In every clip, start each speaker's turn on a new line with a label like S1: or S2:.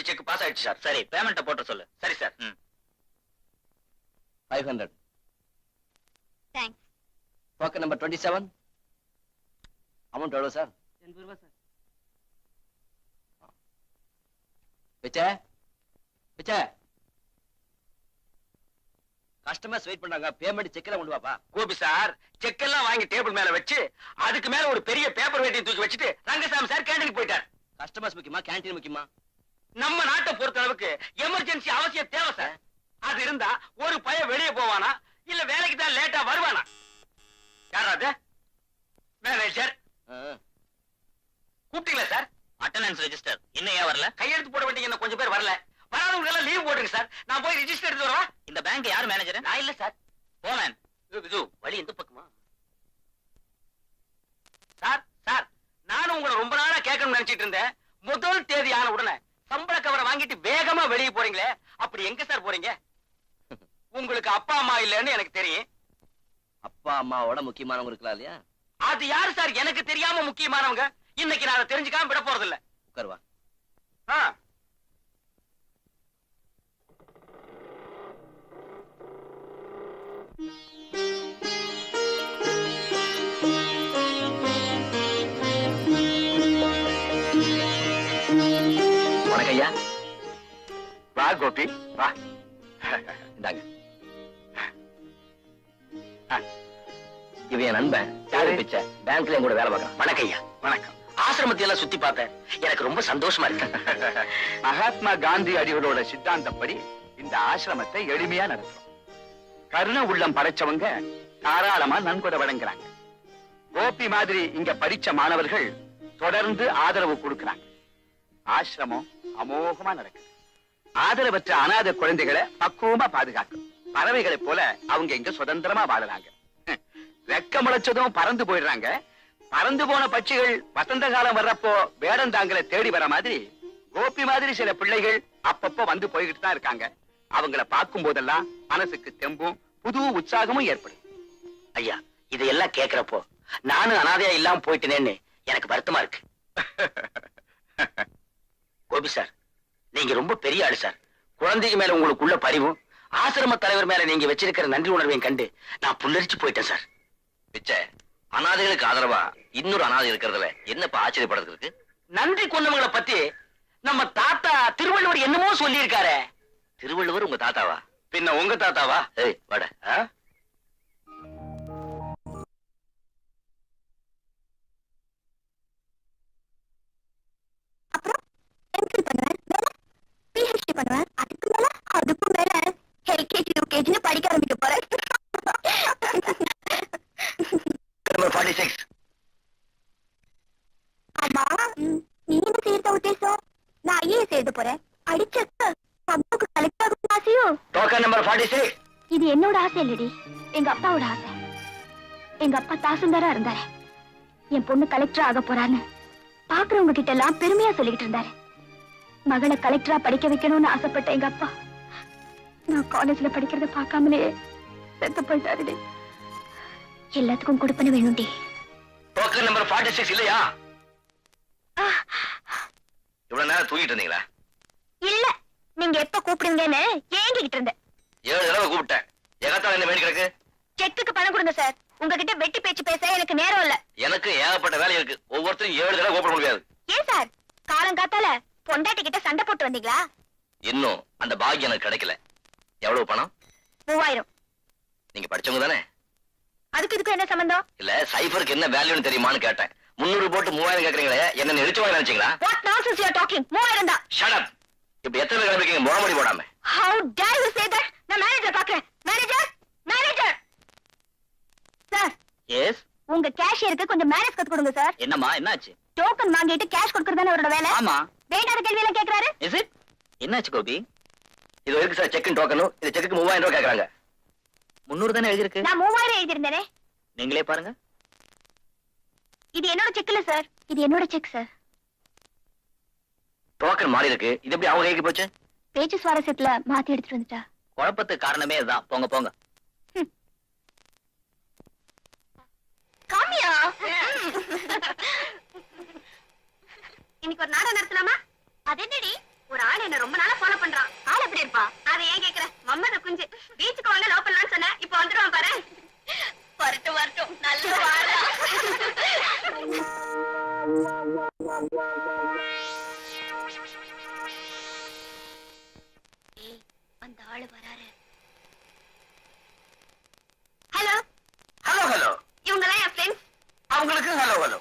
S1: Check pass ஆயிடுச்சு sir. சரி, payment போட்டு சொல்லு. சரி sir.
S2: 500.
S3: Thanks.
S2: Token number 27. Amount எவ்வளவு சார்?
S4: 80 ரூபாய் சார்.
S2: பிச்சை பிச்சை கஸ்டமர்ஸ் வெயிட் பண்றாங்க. பேமெண்ட் செக்ல கொண்டு வாப்பா.
S1: கோபி சார், செக் எல்லாம் வாங்கி டேபிள் மேல வச்சு அதுக்கு மேல ஒரு பெரிய பேப்பர் வெயிட்டையும் தூக்கி வச்சுட்டு ரங்கசாமி சார் கேண்டீனுக்கு போயிட்டார்.
S2: கஸ்டமர்ஸ் முக்கியமா கேண்டீன் முக்கியமா?
S1: நம்ம நாட்டை பொறுத்த அளவுக்கு எமர்ஜென்சி அவசியம் தேவை சார். அது இருந்தா ஒரு பையன் வெளியே போவானா இல்ல வேலைக்கு தான் லேட்டா வருவானா? யாராவது மேனேஜர் கூப்பிட்டீங்களா சார்? அட்டெண்டன்ஸ் ரெஜிஸ்டர் இன்னும் ஏன் வரல? கையெழுத்து போட வேண்டிய கொஞ்சம் பேர் வரல. வராதவங்க எல்லாம் லீவ் போடுங்க சார். நான் போய் ரெஜிஸ்டர் எடுத்து வரவா? இந்த பேங்க் யார் மேனேஜர்? நான் இல்ல சார். போமேன். இது வழி இந்த பக்கமா? சார் சார், நானும் உங்களை ரொம்ப நாளா கேட்கணும்னு நினைச்சிட்டு இருந்தேன். முதல் தேதி ஆன உடனே சம்பள கவரை வாங்கிட்டு வேகமா வெளியே போறீங்களே, அப்படி எங்க சார் போறீங்க? உங்களுக்கு அப்பா அம்மா இல்லன்னு எனக்கு தெரியும்.
S2: அப்பா அம்மாவோட முக்கியமானவங்க இருக்கலாம் இல்லையா?
S1: அது யாரு சார் எனக்கு தெரியாம முக்கியமானவங்க? இன்னைக்கு நான் அதை தெரிஞ்சுக்காம விட போறது இல்ல.
S2: உட்காருவா.
S1: வணக்கம் ஐயா. வா கோபி வா.
S2: இந்தாங்க. இவன் என் நண்பன் பிச்சை, பேங்க்ல கூட வேலை பார்க்கறான்.
S1: வணக்கம் ஐயா. வணக்கம். ஆசிரமத்தை எல்லாம் சுத்தி பார்த்தேன். எனக்கு ரொம்ப சந்தோஷமா இருக்கு.
S5: மகாத்மா காந்தி அடிகளோட சித்தாந்தப்படி இந்த ஆசிரமத்தை எளிமையா நடத்துறோம். கருணை உள்ளம் படைச்சவங்க தாராளமா நன்கொடை வழங்குறாங்க. கோபி மாதிரி இங்க படிச்ச மாணவர்கள் தொடர்ந்து ஆதரவு கொடுக்கறாங்க. ஆசிரமம் அமோகமா நடக்குது. ஆதரவற்ற அநாத குழந்தைகளை பக்குவமா பாதுகாக்கும். பறவைகளை போல அவங்க இங்க சுதந்திரமா வாழறாங்க. ரெக்க முளைச்சதும் பறந்து போயிடுறாங்க. பறந்து போன பட்சிகள் வசந்த காலம் வர்றப்போ வேடந்தாங்களை தேடி வர மாதிரி கோபி மாதிரி சில பிள்ளைகள் அப்பப்போ வந்து போய்கிட்டு தான் இருக்காங்க. அவங்கள பார்க்கும் போதெல்லாம் மனசுக்கு தெம்பும் புது உற்சாகமும் ஏற்படும்.
S1: ஐயா இதையெல்லாம் கேக்குறப்போ நானும் அனாதையா இல்லாம போயிட்டேனேன்னு எனக்கு வருத்தமா இருக்கு. கோபி சார், நீங்க ரொம்ப பெரிய ஆளு சார். குழந்தைக்கு மேல உங்களுக்குள்ள பரிவும் ஆசிரம தலைவர் மேல நீங்க வச்சிருக்கிற நன்றி உணர்வையும் கண்டு நான் புல்லரிச்சு போயிட்டேன் சார்.
S2: பிச்சை, அனாதைகளுக்கு ஆதரவா இன்னொரு அனாதை இருக்கிறதுல என்னப்பா ஆச்சரியப்படுறதுக்கு இருக்கு?
S1: நன்றி கொண்டவங்களை பத்தி நம்ம தாத்தா திருவள்ளுவர் என்னமோ சொல்லி இருக்காரு.
S2: திருவள்ளுவர் உங்க தாத்தாவா?
S1: பின்ன உங்க தாத்தாவா?
S2: ஏய் வாட.
S3: அப்புறம் எம்ஃபில் பண்ணுவேன், மேல பிஹெச்டி பண்ணுவேன், அதுக்கும் மேல எல்கேஜி யூகேஜின்னு படிக்க ஆரம்பிக்க போறேன்.
S2: நம்பர் 46.
S3: ஆமா, நீ என்ன செய்யறத உத்தேசம்? நான் ஐஏஎஸ் எழுத போறேன். அடிச்சக்க அம்மாவுக்கு கலெக்டர் ஆகணும்னு ஆசையோ?
S1: Token number 46.
S3: இது என்னோட ஆசை இல்லடி, எங்க அப்பாவோட ஆசை. எங்க அப்பா தாசில்தாரா இருந்தாரு. என் பொண்ணு கலெக்டர் ஆக போறான்னு பாக்குறவங்க கிட்ட எல்லாம் பெருமையா சொல்லிக்கிட்டு இருந்தாரு. மகளை கலெக்டரா படிக்க வைக்கணும்னு ஆசைப்பட்ட எங்க அப்பா நான் காலேஜ்ல படிக்கிறத பார்க்காமலே செத்து போயிட்டாருடி. எல்லாத்துக்கும் கொடுப்பன வேணும்டி.
S2: டோக்கன் நம்பர் 46 இல்லையா? இவ்வளவு நேரம் தூங்கிட்டு இருந்தீங்களா?
S3: இல்ல, நீங்க எப்ப கூப்பிடுங்கன்னு ஏங்கிக்கிட்டு இருந்தேன்.
S2: 7 தடவை கூப்பிட்டேன். எகத்தால என்ன வேண்டி கிடக்கு?
S3: செக்குக்கு பணம் கொடுங்க சார். உங்ககிட்ட வெட்டி பேச்சு பேச எனக்கு நேரம் இல்ல.
S2: எனக்கு ஏகப்பட்ட வேலை இருக்கு. ஒவ்வொருத்தரும் 7 தடவை கூப்பிட முடியாது.
S3: ஏன் சார், காலங்காத்தால பொண்டாட்டி கிட்ட சண்டை போட்டு வந்தீங்களா?
S2: இன்னும் அந்த பாக்கியம் எனக்கு கிடைக்கல. எவ்வளவு பணம்?
S3: 3000.
S2: நீங்க படிச்சவங்க தானே?
S3: அதுக்கு இதுக்கு என்ன சம்பந்தம்?
S2: இல்ல, சைபருக்கு என்ன வேல்யூன்னு தெரியுமான்னு கேட்டேன். 300 போட்டு 3000 கேக்குறீங்களே, என்ன நெரிச்சு வாங்க நினைச்சீங்களா?
S3: What nonsense you are talking? 3000 தான்.
S2: Shut up. இப்ப எத்தனை கிளம்பிக்கீங்க முறமடி போடாம?
S3: How dare you say that? நான் மேனேஜர் பாக்குறேன். Manager sir,
S2: yes.
S3: உங்க கேஷியருக்கு கொஞ்சம் மேனேஜ் கத்து கொடுங்க சார்.
S2: என்னம்மா, என்னாச்சு?
S3: டோக்கன் வாங்கிட்டு கேஷ் கொடுக்கறதானே அவரோட வேலை.
S2: ஆமா.
S3: வேண்டாத கேள்வி எல்லாம் கேக்குறாரு.
S2: Is it? என்னாச்சு கோபி? இது இருக்கு சார் செக் டோக்கனும். இது செக்குக்கு 3000 ரூபாய் கேக்குறாங்க. 300 தானே எழுதி இருக்கு.
S3: நான் 3000 எழுதிருந்தேனே.
S2: நீங்களே பாருங்க.
S3: இது என்னோட செக் இல்ல சார், இது என்னோட செக் சார்.
S2: டோக்கன் மாறி இருக்கு. இது எப்படி அவங்க கைக்கு போச்சு?
S3: பேச்சு சுவாரஸ்யத்துல மாத்தி எடுத்துட்டு வந்துட்டா.
S2: குழப்பத்துக்கு காரணமே இதுதான். போங்க போங்க.
S3: காமியா, இன்னைக்கு ஒரு நாடகம் நடத்தலாமா? அது என்னடி, ஒரு ஆள் என்ன ரொம்ப நாளா ஃபாலோ பண்றான். ஆள் எப்படி இருப்பா? அதை ஏன் கேக்குற? மம்மத குஞ்சு. பீச்சுக்கு வாங்க லவ் பண்ணலாம்னு சொன்ன, இப்போ வந்துருவான் பாரு. வரட்டும் நல்ல வாழ. அந்த ஆளு வராரு. Hello
S1: hello hello.
S3: இவங்கெல்லாம் என் ஃப்ரெண்ட்ஸ்.
S1: அவங்களுக்கு ஹலோ ஹலோ.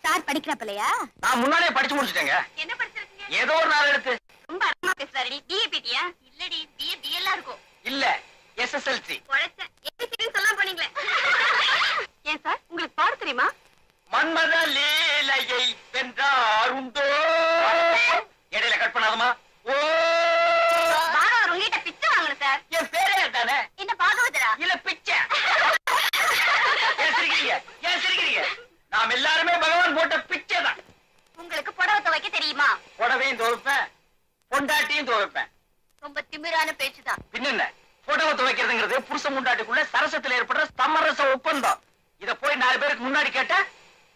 S3: சார் படிக்கிறப்பலையா?
S1: நான் முன்னாடியே படிச்சு முடிச்சிட்டேங்க.
S3: என்ன படிச்சிருக்கீங்க?
S1: ஏதோ ஒரு நாள் எடுத்து.
S3: ரொம்ப அருமா பேசுறாருடி. பிஏபிடியா? இல்லடி, பிஎல்லாம் இருக்கும்.
S1: இல்ல, எஸ்எஸ்எல்சி.
S3: பொழைச்ச ஏபிசின்னு சொல்லாம போனீங்களே. ஏன் சார், உங்களுக்கு பாட தெரியுமா?
S1: மன்மத லீலையை வென்றார் உண்டோ. இடையில கட் பண்ணாதமா. ஓ,
S3: பாகவதர் உங்ககிட்ட பிச்சை வாங்கணும் சார்.
S1: என் பேரே தானே.
S3: என்ன பாகவதரா?
S1: இல்ல பிச்சை. ஏன் சிரிக்கிறீங்க? ஏன் சிரிக்கிறீங்க? நாம் எல்லாருமே பகவான் போட்ட பிச்சை தான்.
S3: உங்களுக்கு புடவை துவைக்க தெரியுமா?
S1: புடவையும் துவைப்பேன், பொண்டாட்டியும் துவைப்பேன்.
S3: ரொம்ப திமிரான பேச்சுதான்.
S1: பின்ன புடவை துவைக்கிறதுங்கிறது புருஷன் முண்டாட்டிக்குள்ள சரசத்துல ஏற்படுற சமரச ஒப்பந்தம். இத போய் 4 பேருக்கு முன்னாடி கேட்டா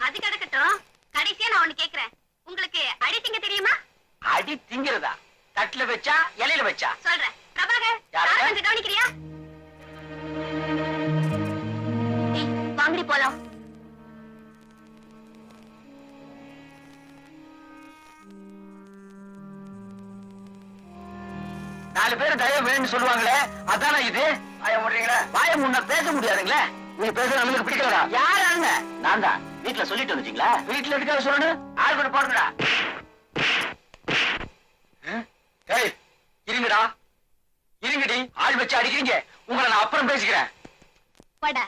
S3: அது கிடக்கட்டும். கடைசியா நான் ஒண்ணு கேக்குறேன். உங்களுக்கு அடி திங்க தெரியுமா?
S1: அடி திங்கிறதா? தட்டுல வச்சா இலையில வச்சா?
S3: சொல்றேன். பிரபாகர்,
S1: யாரு?
S3: சார் கொஞ்சம் கவனிக்கிறியா? ஏய், வாங்கடி போலாம்.
S1: நாலு பேர் தயவு வேணும்னு சொல்லுவாங்களே, அதானே இது? வாய மூடுறீங்களா? வாய முன்ன பேச முடியாதுங்களே. நீ பேச நமக்கு பிடிக்கலடா. யார் ஆளுங்க?
S2: நான் தான். வீட்டுல சொல்லிட்டு வந்துட்டீங்களா?
S1: வீட்டுல எடுக்காத சொல்லணும். ஆள் கூட போடுங்கடா. ஏய், இருங்கடா, இருங்கடி. ஆள் வச்சு அடிக்கிறீங்க. உங்களை நான் அப்புறம் பேசிக்கிறேன்.
S3: வாடா.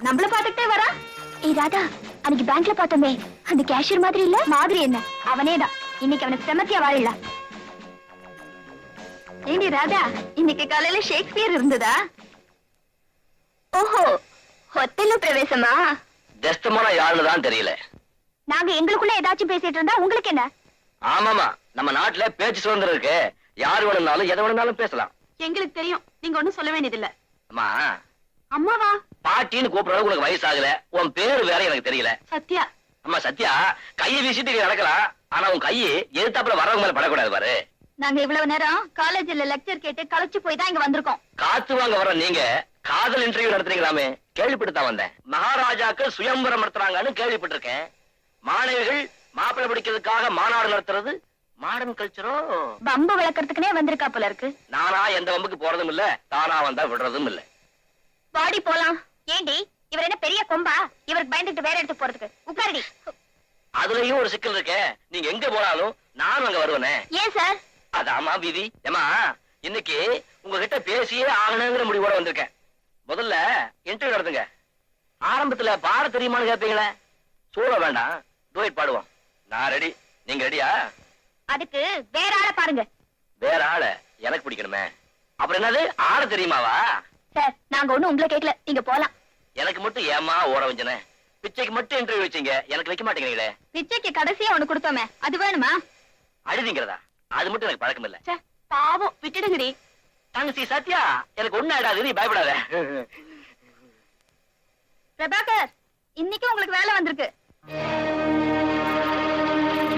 S3: நம்மள பாத்துக்கிட்டே வரா. ஏய் ராதா, அன்னைக்கு பேங்க்ல பார்த்தோமே, அந்த கேஷியர் மாதிரி இல்ல? மாதிரி என்ன, அவனேதான். இன்னைக்கு அவனுக்கு செமத்தியா வாழலாம். ஏண்டி ராதா, இன்னைக்கு காலையில ஷேக்ஸ்பியர் இருந்ததா? ஓஹோ, ஹோட்டல்ல பிரவேசமா?
S2: ஜஸ்டமான யாருன்னு தான் தெரியல.
S3: நாங்க எங்களுக்குள்ள ஏதாச்சும் பேசிட்டு இருந்தா உங்களுக்கு என்ன?
S2: ஆமாமா, நம்ம நாட்டுல பேச்சு சுதந்திரம் இருக்கு. யாரு வேணும்னாலும் எதை வேணும்னாலும் பேசலாம்.
S3: எங்களுக்கு தெரியும், நீங்க ஒண்ணும் சொல்ல வேண்டியதில்ல.
S2: அம்மா,
S3: அம்மாவா?
S2: பாட்டின்னு கூப்பிடுற அளவுக்கு உனக்கு வயசு ஆகல. உன் பேரு வேற எனக்கு தெரியல.
S3: சத்யா.
S2: அம்மா சத்யா, கையை வீசிட்டு நீ நடக்கலாம். ஆனா உன் கையை எதிர்த்தாப்புல வரவங்க மேல படக்கூடாது பாரு.
S3: நாங்க இவ்வளவு நேரம் காலேஜ்ல லெக்சர் கேட்டு களைச்சு போய் தான் இங்க வந்திருக்கோம்.
S2: காத்து வாங்க வர நீங்க காதல் இன்டர்வியூ நடத்துறீங்களாமே, கேள்விப்பட்டுதான் வந்தேன். மகாராஜாக்கு சுயம்பரம் நடத்துறாங்கன்னு கேள்விப்பட்டிருக்கேன். மாணவிகள் மாப்பிள்ளை பிடிக்கிறதுக்காக மாநாடு நடத்துறது மாடர்ன் கல்ச்சரோ?
S3: பம்பு விளக்கறதுக்குனே வந்திருக்கா போல இருக்கு.
S2: நானா எந்த வம்புக்கு போறதும் இல்ல, தானா வந்தா விடுறதும் இல்ல.
S3: பாடி போலாம். ஏண்டி, இவர் என்ன பெரிய கொம்பா? இவருக்கு பயந்துட்டு வேற இடத்துக்கு போறதுக்கு? உட்காருடி.
S2: அதுலயும் ஒரு சிக்கல் இருக்கே. நீங்க எங்க போனாலும் நானும் அங்க வருவேனே.
S3: ஏன் சார்?
S2: அதாமா விதி. ஏமா, இன்னைக்கு உங்ககிட்ட பேசியே ஆகணுங்கிற முடிவோட வந்திருக்கேன். முதல்ல இன்டர்வியூ நடத்துங்க. ஆரம்பத்துல பாட தெரியுமான்னு கேட்பீங்களே, சூழ வேண்டாம், டூயட் பாடுவோம். நான் ரெடி, நீங்க ரெடியா?
S3: அதுக்கு வேற ஆளை பாருங்க.
S2: வேற ஆள எனக்கு பிடிக்கணுமே. அப்புறம் என்னது, ஆட தெரியுமாவா?
S3: சார், நாங்க ஒண்ணும் உங்களை கேட்கல, நீங்க போலாம்.
S2: எனக்கு மட்டும் ஏமா ஓட வஞ்சனே? பிச்சைக்கு மட்டும் இன்டர்வியூ வச்சீங்க, எனக்கு வைக்க மாட்டேங்கிறீங்களே.
S3: பிச்சைக்கு கடைசியா ஒண்ணு கொடுத்தோமே, அது வேணுமா?
S2: அழுதிங்கிறதா? அது மட்டும் எனக்கு பழக்கம் இல்ல.
S3: ச்சே, பாவம், விட்டுடுங்கடி.
S2: தங்கச்சி சத்யா, எனக்கு ஒண்ணு ஆயிடாது, நீ பயப்படாத.
S3: பிரபாகர், இன்னைக்கு உங்களுக்கு வேலை வந்திருக்கு.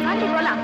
S3: வாடி போலாம்.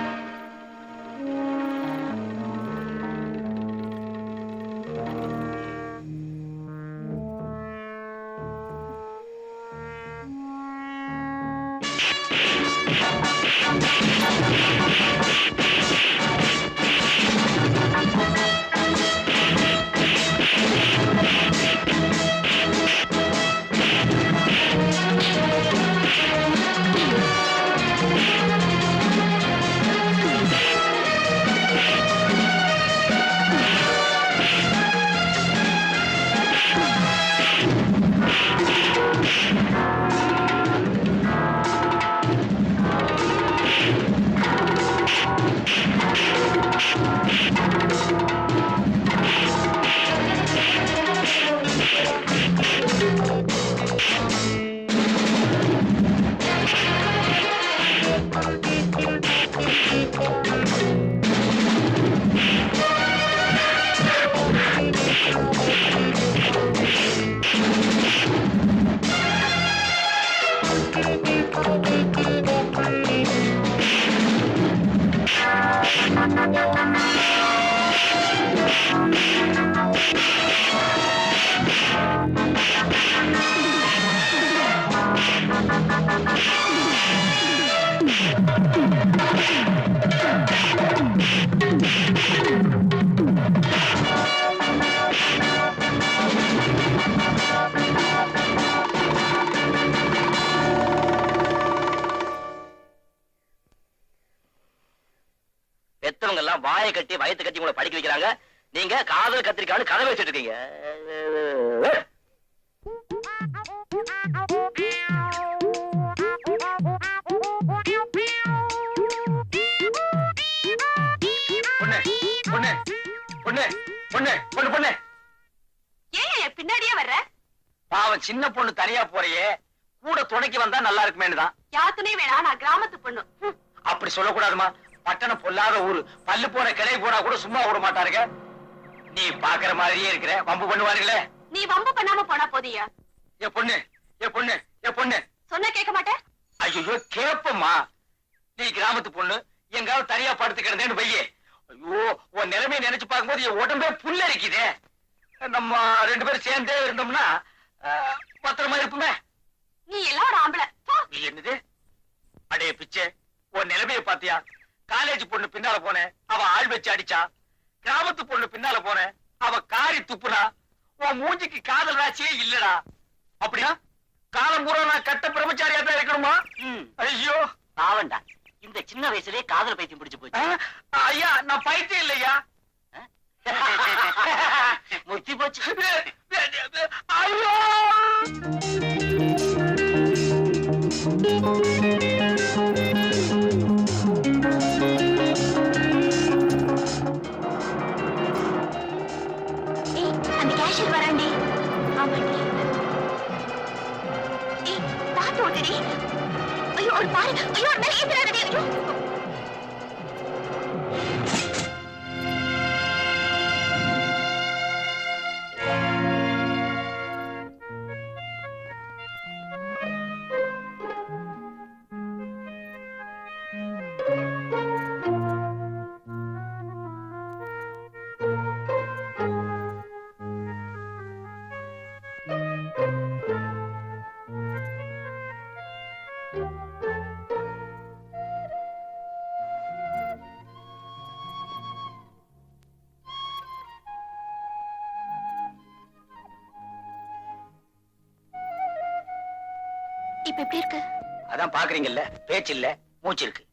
S2: பெத்தவங்க எல்லாம் வாயை கட்டி வயத்து கட்டி உங்களை படிக்க வைக்கிறாங்க. நீங்க காதல் கத்திரிக்கான்னு கதை வச்சுட்டு இருக்கீங்க. பொண்ணு பொண்ணு பொண்ணு பொண்ணு பொண்ணு,
S3: ஏன் பின்னாடியே வர்ற?
S2: பாவம் சின்ன பொண்ணு தனியா போறியே, கூட துணைக்கு வந்தா நல்லா இருக்குமேனு தான்.
S3: யாத்துனே வேணா, நான் கிராமத்து பொண்ணு.
S2: அப்படி சொல்லக்கூடாதுமா, பட்டணம் பொல்லாத ஊரு. பல்லு போற கிளை போனா கூட சும்மா விட மாட்டாருங்க. நீ பாக்குற மாதிரியே இருக்கிற, வம்பு பண்ணுவாருங்களே.
S3: நீ வம்பு பண்ணாம போனா போதியா?
S2: ஏ பொண்ணு, ஏ பொண்ணு, ஏ பொண்ணு,
S3: சொன்ன கேட்க மாட்டேன்.
S2: ஐயோ கேப்பம்மா, நீ கிராமத்து பொண்ணு, எங்காவது தனியா படுத்து கிடந்தேன்னு பையே. ஐயோ, உன் நிலைமையை நினைச்சு பார்க்கும்போது என் உடம்பே புல்லரிக்குதே. நம்ம 2 பேரும் சேர்ந்தே இருந்தோம்னா பத்திரமா இருப்புமே.
S3: நீ எல்லாம் ஒரு ஆம்பளை.
S2: என்னது? அடே பிச்சை, உன் நிலைமையை பாத்தியா? காலேஜ் பொண்ணு பின்னால போனேன், அவ ஆள் வச்சு அடிச்சா. கிராமத்து பொண்ணு பின்னால போனேன், அவ காரி துப்புனா. உன் மூஞ்சிக்கு காதல் ராசியே இல்லடா. அப்படியா? காலம் பூரா நான் கட்ட பிரம்மச்சாரியா தான் இருக்கணுமா? ஐயோ
S1: பாவண்டா, இந்த சின்ன வயசுலயே காதல் பைத்தியம் பிடிச்சு போச்சு.
S2: ஐயா, நான் பைத்தியம் இல்லையா.
S1: முத்தி போச்சு.
S2: ஐயோ
S3: என்னாச்சுடி? ஐயோ ஒரு பாரு, ஐயோ ஒரு மேல ஏத்துறாதடி, ஐயோ. இப்ப எப்படி இருக்கு?
S1: அதான் பாக்குறீங்கல்ல, பேச்சு இல்ல, மூச்சு இருக்கு.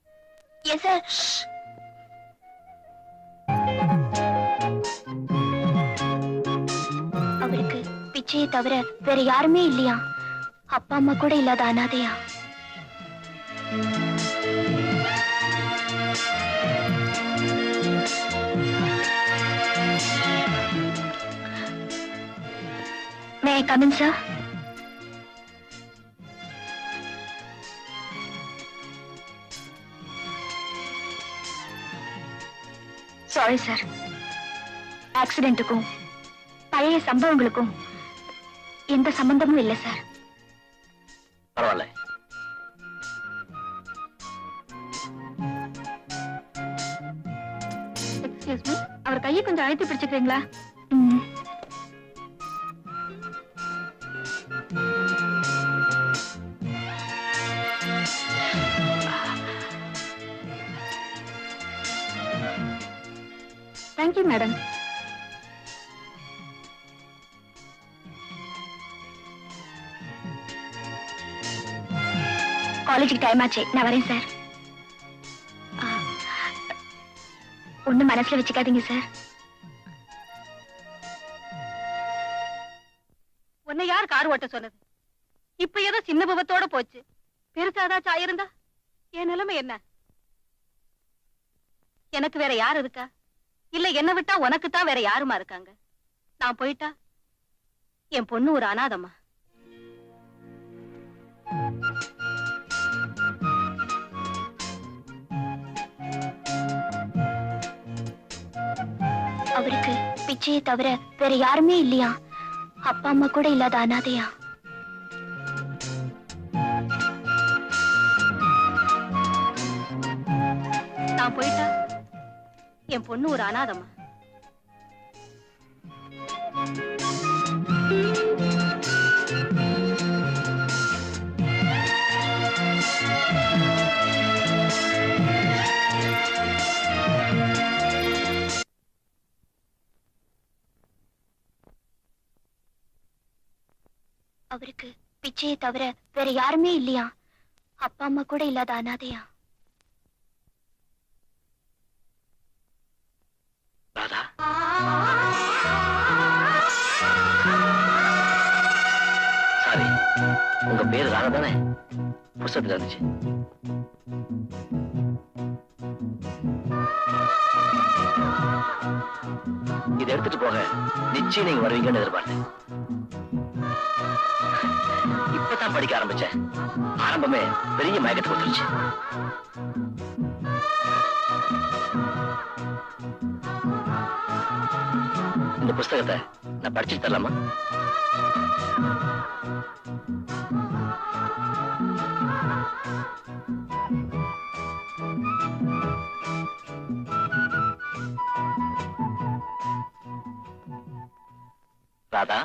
S3: Yes sir. அவருக்கு பிச்சையை தவிர வேற யாருமே இல்லையா? அப்பா அம்மா கூட இல்லாத அனாதையா? May I come in, sir? Sorry sir. ஆக்சிடென்ட்டுக்கும் பழைய சம்பவங்களுக்கும் எந்த சம்பந்தமும் இல்லை சார்.
S1: பரவாயில்ல.
S3: எக்ஸ்கியூஸ் மீ, அவர் கையை கொஞ்சம் அழைத்து பிடிச்சுக்கிறீங்களா? Thank you madam. காலேஜுக்கு டைம் ஆச்சு, நான் வரேன் சார். ஒண்ணும் மனசுல வச்சுக்காதீங்க சார்.
S4: உன்னை யார் கார் ஓட்ட சொன்னது? இப்ப ஏதோ சின்ன விபத்தோட போச்சு. பெருசா ஏதாச்சும் ஆயிருந்தா என் நிலைமை என்ன? எனக்கு வேற யார் இருக்கா? இல்ல என்ன விட்டா உனக்குத்தான் வேற யாருமா இருக்காங்க? நான் போயிட்டா என் பொண்ணு ஒரு அனாதம்மா.
S3: அவருக்கு பிச்சையை தவிர வேற யாருமே இல்லையா? அப்பா அம்மா கூட இல்லாத அனாதையா?
S4: நான் போயிட்டா என் பொண்ணு ஒரு அனாதம்மா.
S3: அவருக்கு பிச்சையை தவிர வேற யாருமே இல்லையா? அப்பா அம்மா கூட இல்லாத அனாதையா?
S1: ராதா, சாரி, உங்க பேரு ராதா தானே? புஸ்தகத்துல இருந்துச்சு. இதை எடுத்துட்டு போக நிச்சயம் நீங்க வருவீங்கன்னு எதிர்பார்த்தேன். இப்பதான் படிக்க ஆரம்பிச்சேன். ஆரம்பமே பெரிய மயக்கத்தை கொடுத்துருச்சு. இந்த புஸ்தகத்தை நான் படிச்சுட்டு தரலாமா? ராதா,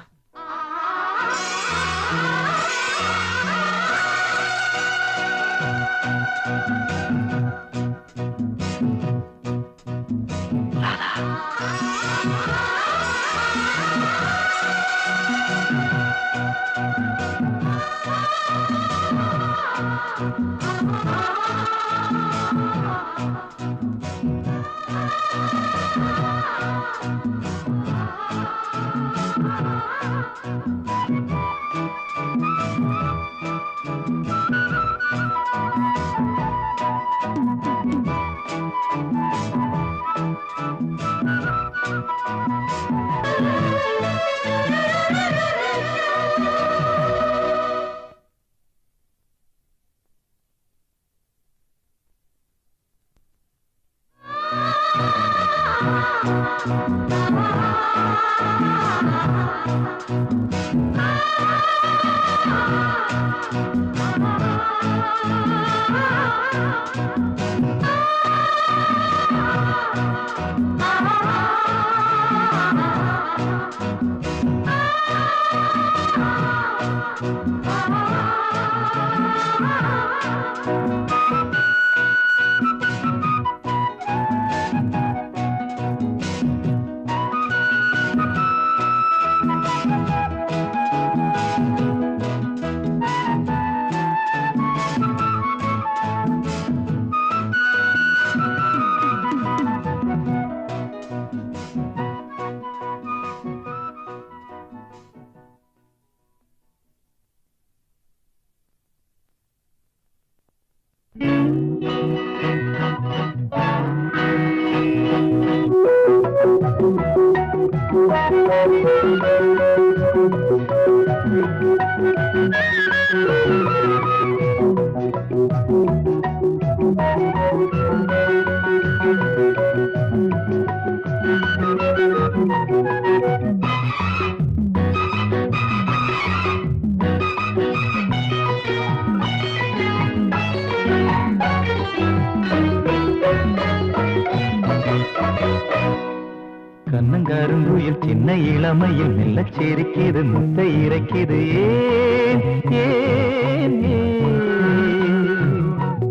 S6: கண்ணங்கருங்குயில் சின்ன இளமையில் மெல்ல சிரிக்கிது முத்தை இறைக்கிது ஏன் ஏன்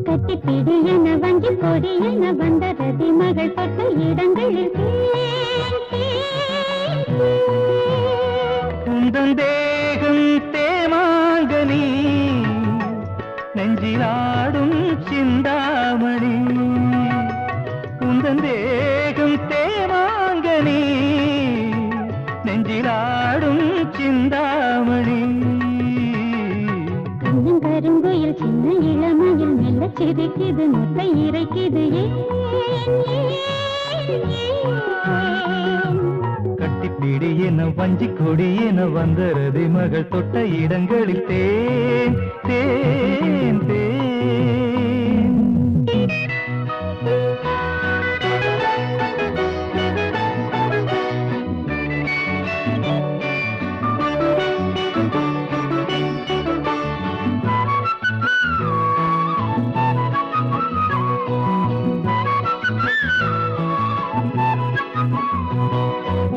S3: கட்டி பிடி என வங்கி கொடி என வந்த ரதி மகள் தொட்ட இடங்களில்
S6: உந்தன் தேகம் தேமாங்கனி நெஞ்சிலாடும் சிந்தாமணி உந்தன் தேகம் தேமாங்கனி நெஞ்சிலாடும் சிந்தாமணி
S3: கருங்குயில் சின்ன இளமையில் மெல்ல சிரிக்குது முட்டை இறைக்குது
S6: கட்டிப்பிடி என வஞ்சி கொடி என வந்தரதி மகள் தொட்ட இடங்களில் தேன் தேன் தேன்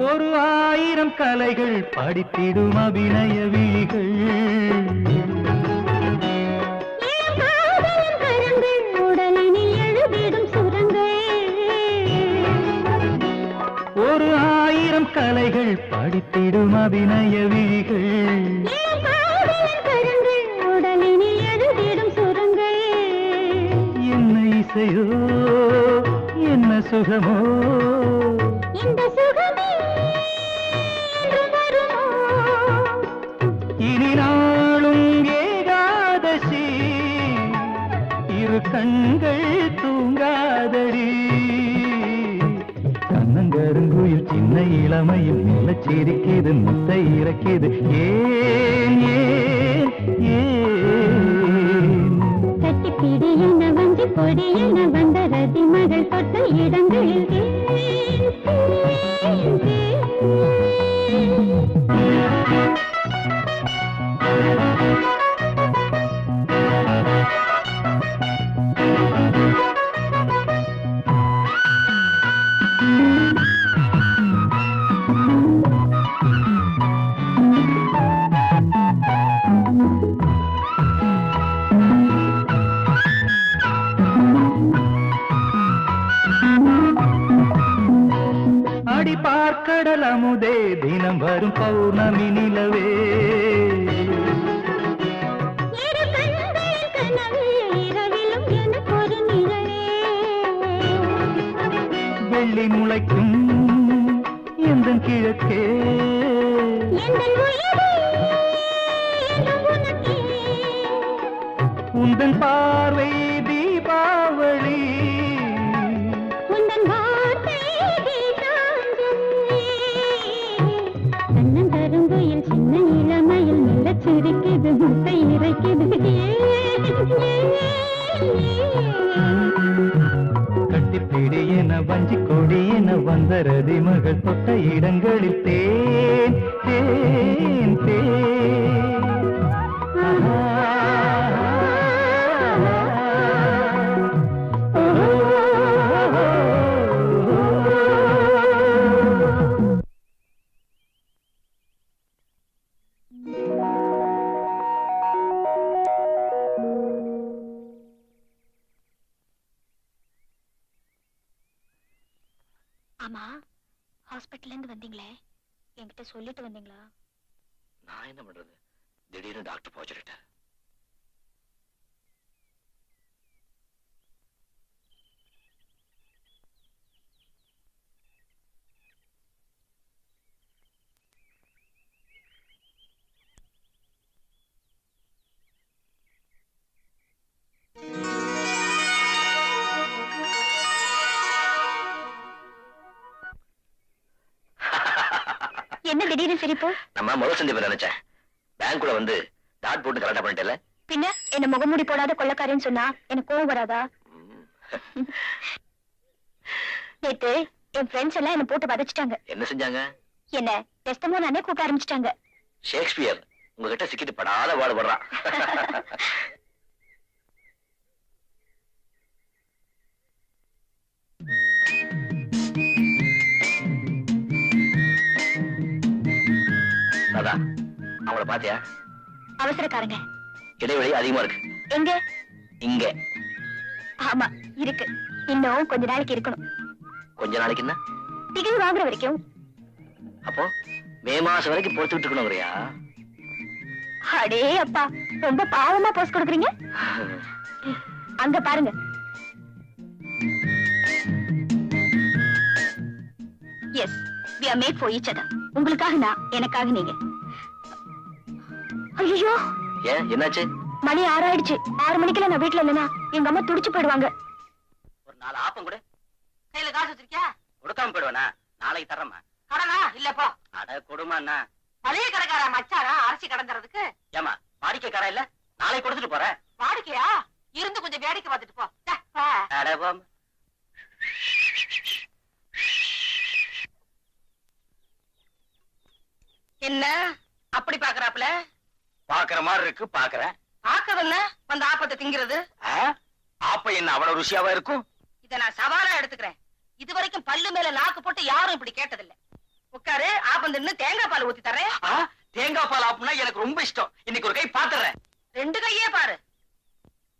S6: ஒரு ஆயிரம் கலைகள் படித்திடும் அபிநய விழிகள்
S3: உடலினில் எழுதிடும் சுரங்கள்
S6: ஒரு ஆயிரம் கலைகள் படித்திடும் அபிநய விழிகள்
S3: உடலினில் எழுதிடும் சுரங்கள்
S6: என்ன இசையோ என்ன சுகமோ
S3: இந்த சுகமே
S6: இனி நாளும் ஏகாதசி இரு கண்கள் தூங்காதடி கண்ணங்கருங்குயில் சின்ன இளமையில் மெல்ல சிரிக்கிது முத்தை இறக்கிது ஏன் ஏன் ஏன்
S3: கட்டிப்பிடி என வஞ்சி கொடி என வந்த ரதி மகள் தொட்ட இடங்களில்
S6: அடி பார்க்கடல் அமுதே தினம் வரும் பௌர்ணமி நிலவே வெள்ளி முளைக்கும் எந்த கிழக்கே உந்தன் பார்வை தீபாவளி
S3: கருங்குயில் சின்ன இளமையில் மெல்ல சிரிக்குது முட்டை இறைக்குது
S6: கட்டிப்பிடி என வஞ்சி கொடி என வந்த ரதி மகள் தொட்ட இடங்களில் தேன் தேன்
S3: ஆமா, ஹாஸ்பிட்டல்ல இருந்து வந்தீங்களே, என்கிட்ட சொல்லிட்டு வந்தீங்களா?
S2: நான் என்ன பண்றது, திடீர்னு டாக்டர் போக சொல்லிட்டார்.
S3: என்ன திடீர்னு சிரிப்பு?
S2: நம்ம முதல் சந்திப்பு நினைச்சேன். பேங்க்குள்ள வந்து டாட் போட்டு கரெக்டா பண்ணிட்டல.
S3: பின்ன என்ன முகமூடி போடாத கொள்ளக்காரன்னு சொன்னா எனக்கு கோவம் வராதா? நேத்து என் ஃப்ரெண்ட்ஸ் எல்லாம் என்ன போட்டு வதச்சிட்டாங்க.
S2: என்ன செஞ்சாங்க?
S3: என்ன டெஸ்டமோ நானே கூப்பிட ஆரம்பிச்சிட்டாங்க.
S2: ஷேக்ஸ்பியர் உங்ககிட்ட சிக்கிட்டு படாத பாடுபடுறான். ராதா, அவங்கள பாத்தியா?
S3: அவசரக்காரங்க.
S2: இடைவெளி அதிகமா இருக்கு.
S3: எங்க?
S2: இங்க.
S3: ஆமா இருக்கு. இன்னும் கொஞ்ச நாளைக்கு இருக்கணும்.
S2: கொஞ்ச நாளைக்கு என்ன?
S3: டிகிரி வாங்குற வரைக்கும்.
S2: அப்போ மே மாசம் வரைக்கும் பொறுத்துட்டு இருக்கணுங்கிறியா?
S3: அடே அப்பா, ரொம்ப பாவமா போஸ் கொடுக்குறீங்க. அங்க பாருங்க. Yes, we are made for each other. உங்களுக்காக நான், எனக்காக நீங்க. ஐயோ,
S2: ஏன் என்னாச்சு?
S3: மணி 6 ஆயிடுச்சு. 6 மணிக்கெல்லாம் நான் வீட்டுல இல்லைன்னா எங்க அம்மா துடிச்சு போயிடுவாங்க.
S1: ஒரு 4 ஆப்பம் கொடு.
S4: கையில காசு வச்சிருக்கியா?
S1: கொடுக்காம போயிடுவேனா? நாளைக்கு தர்றேம்மா.
S4: கடனா இல்லப்பா.
S1: அட கொடுமாண்ணா.
S4: மளிகை கடைக்கார மச்சாரா அரிசி கடந்துறதுக்கு?
S1: ஏமா வாடிக்கைக்காரன் இல்ல, நாளைக்கு கொடுத்துட்டு போறேன்.
S4: வாடிக்கையா? இருந்து கொஞ்சம் வேடிக்கை பார்த்துட்டு போ.
S1: அட போம்.
S4: என்ன அப்படி பாக்குறாப்ல?
S1: பாக்குற மாதிரி இருக்கு, பாக்குறேன்.
S4: பாக்குறதுன்னு வந்து ஆப்பத்தை திங்கிறது.
S1: ஆப்ப என்ன அவ்வளவு ருசியாவா இருக்கும்?
S4: இத நான் சவாலா எடுத்துக்கிறேன். இது வரைக்கும் பல்லு மேல நாக்கு போட்டு யாரும் இப்படி கேட்டதில்ல. உட்காரு, ஆப்பம் தின்னு தேங்காய் பால் ஊத்தி தரேன்.
S1: தேங்காய் பால் ஆப்புனா எனக்கு ரொம்ப இஷ்டம். இன்னைக்கு ஒரு கை பாத்துறேன்.
S4: 2 கையே பாரு.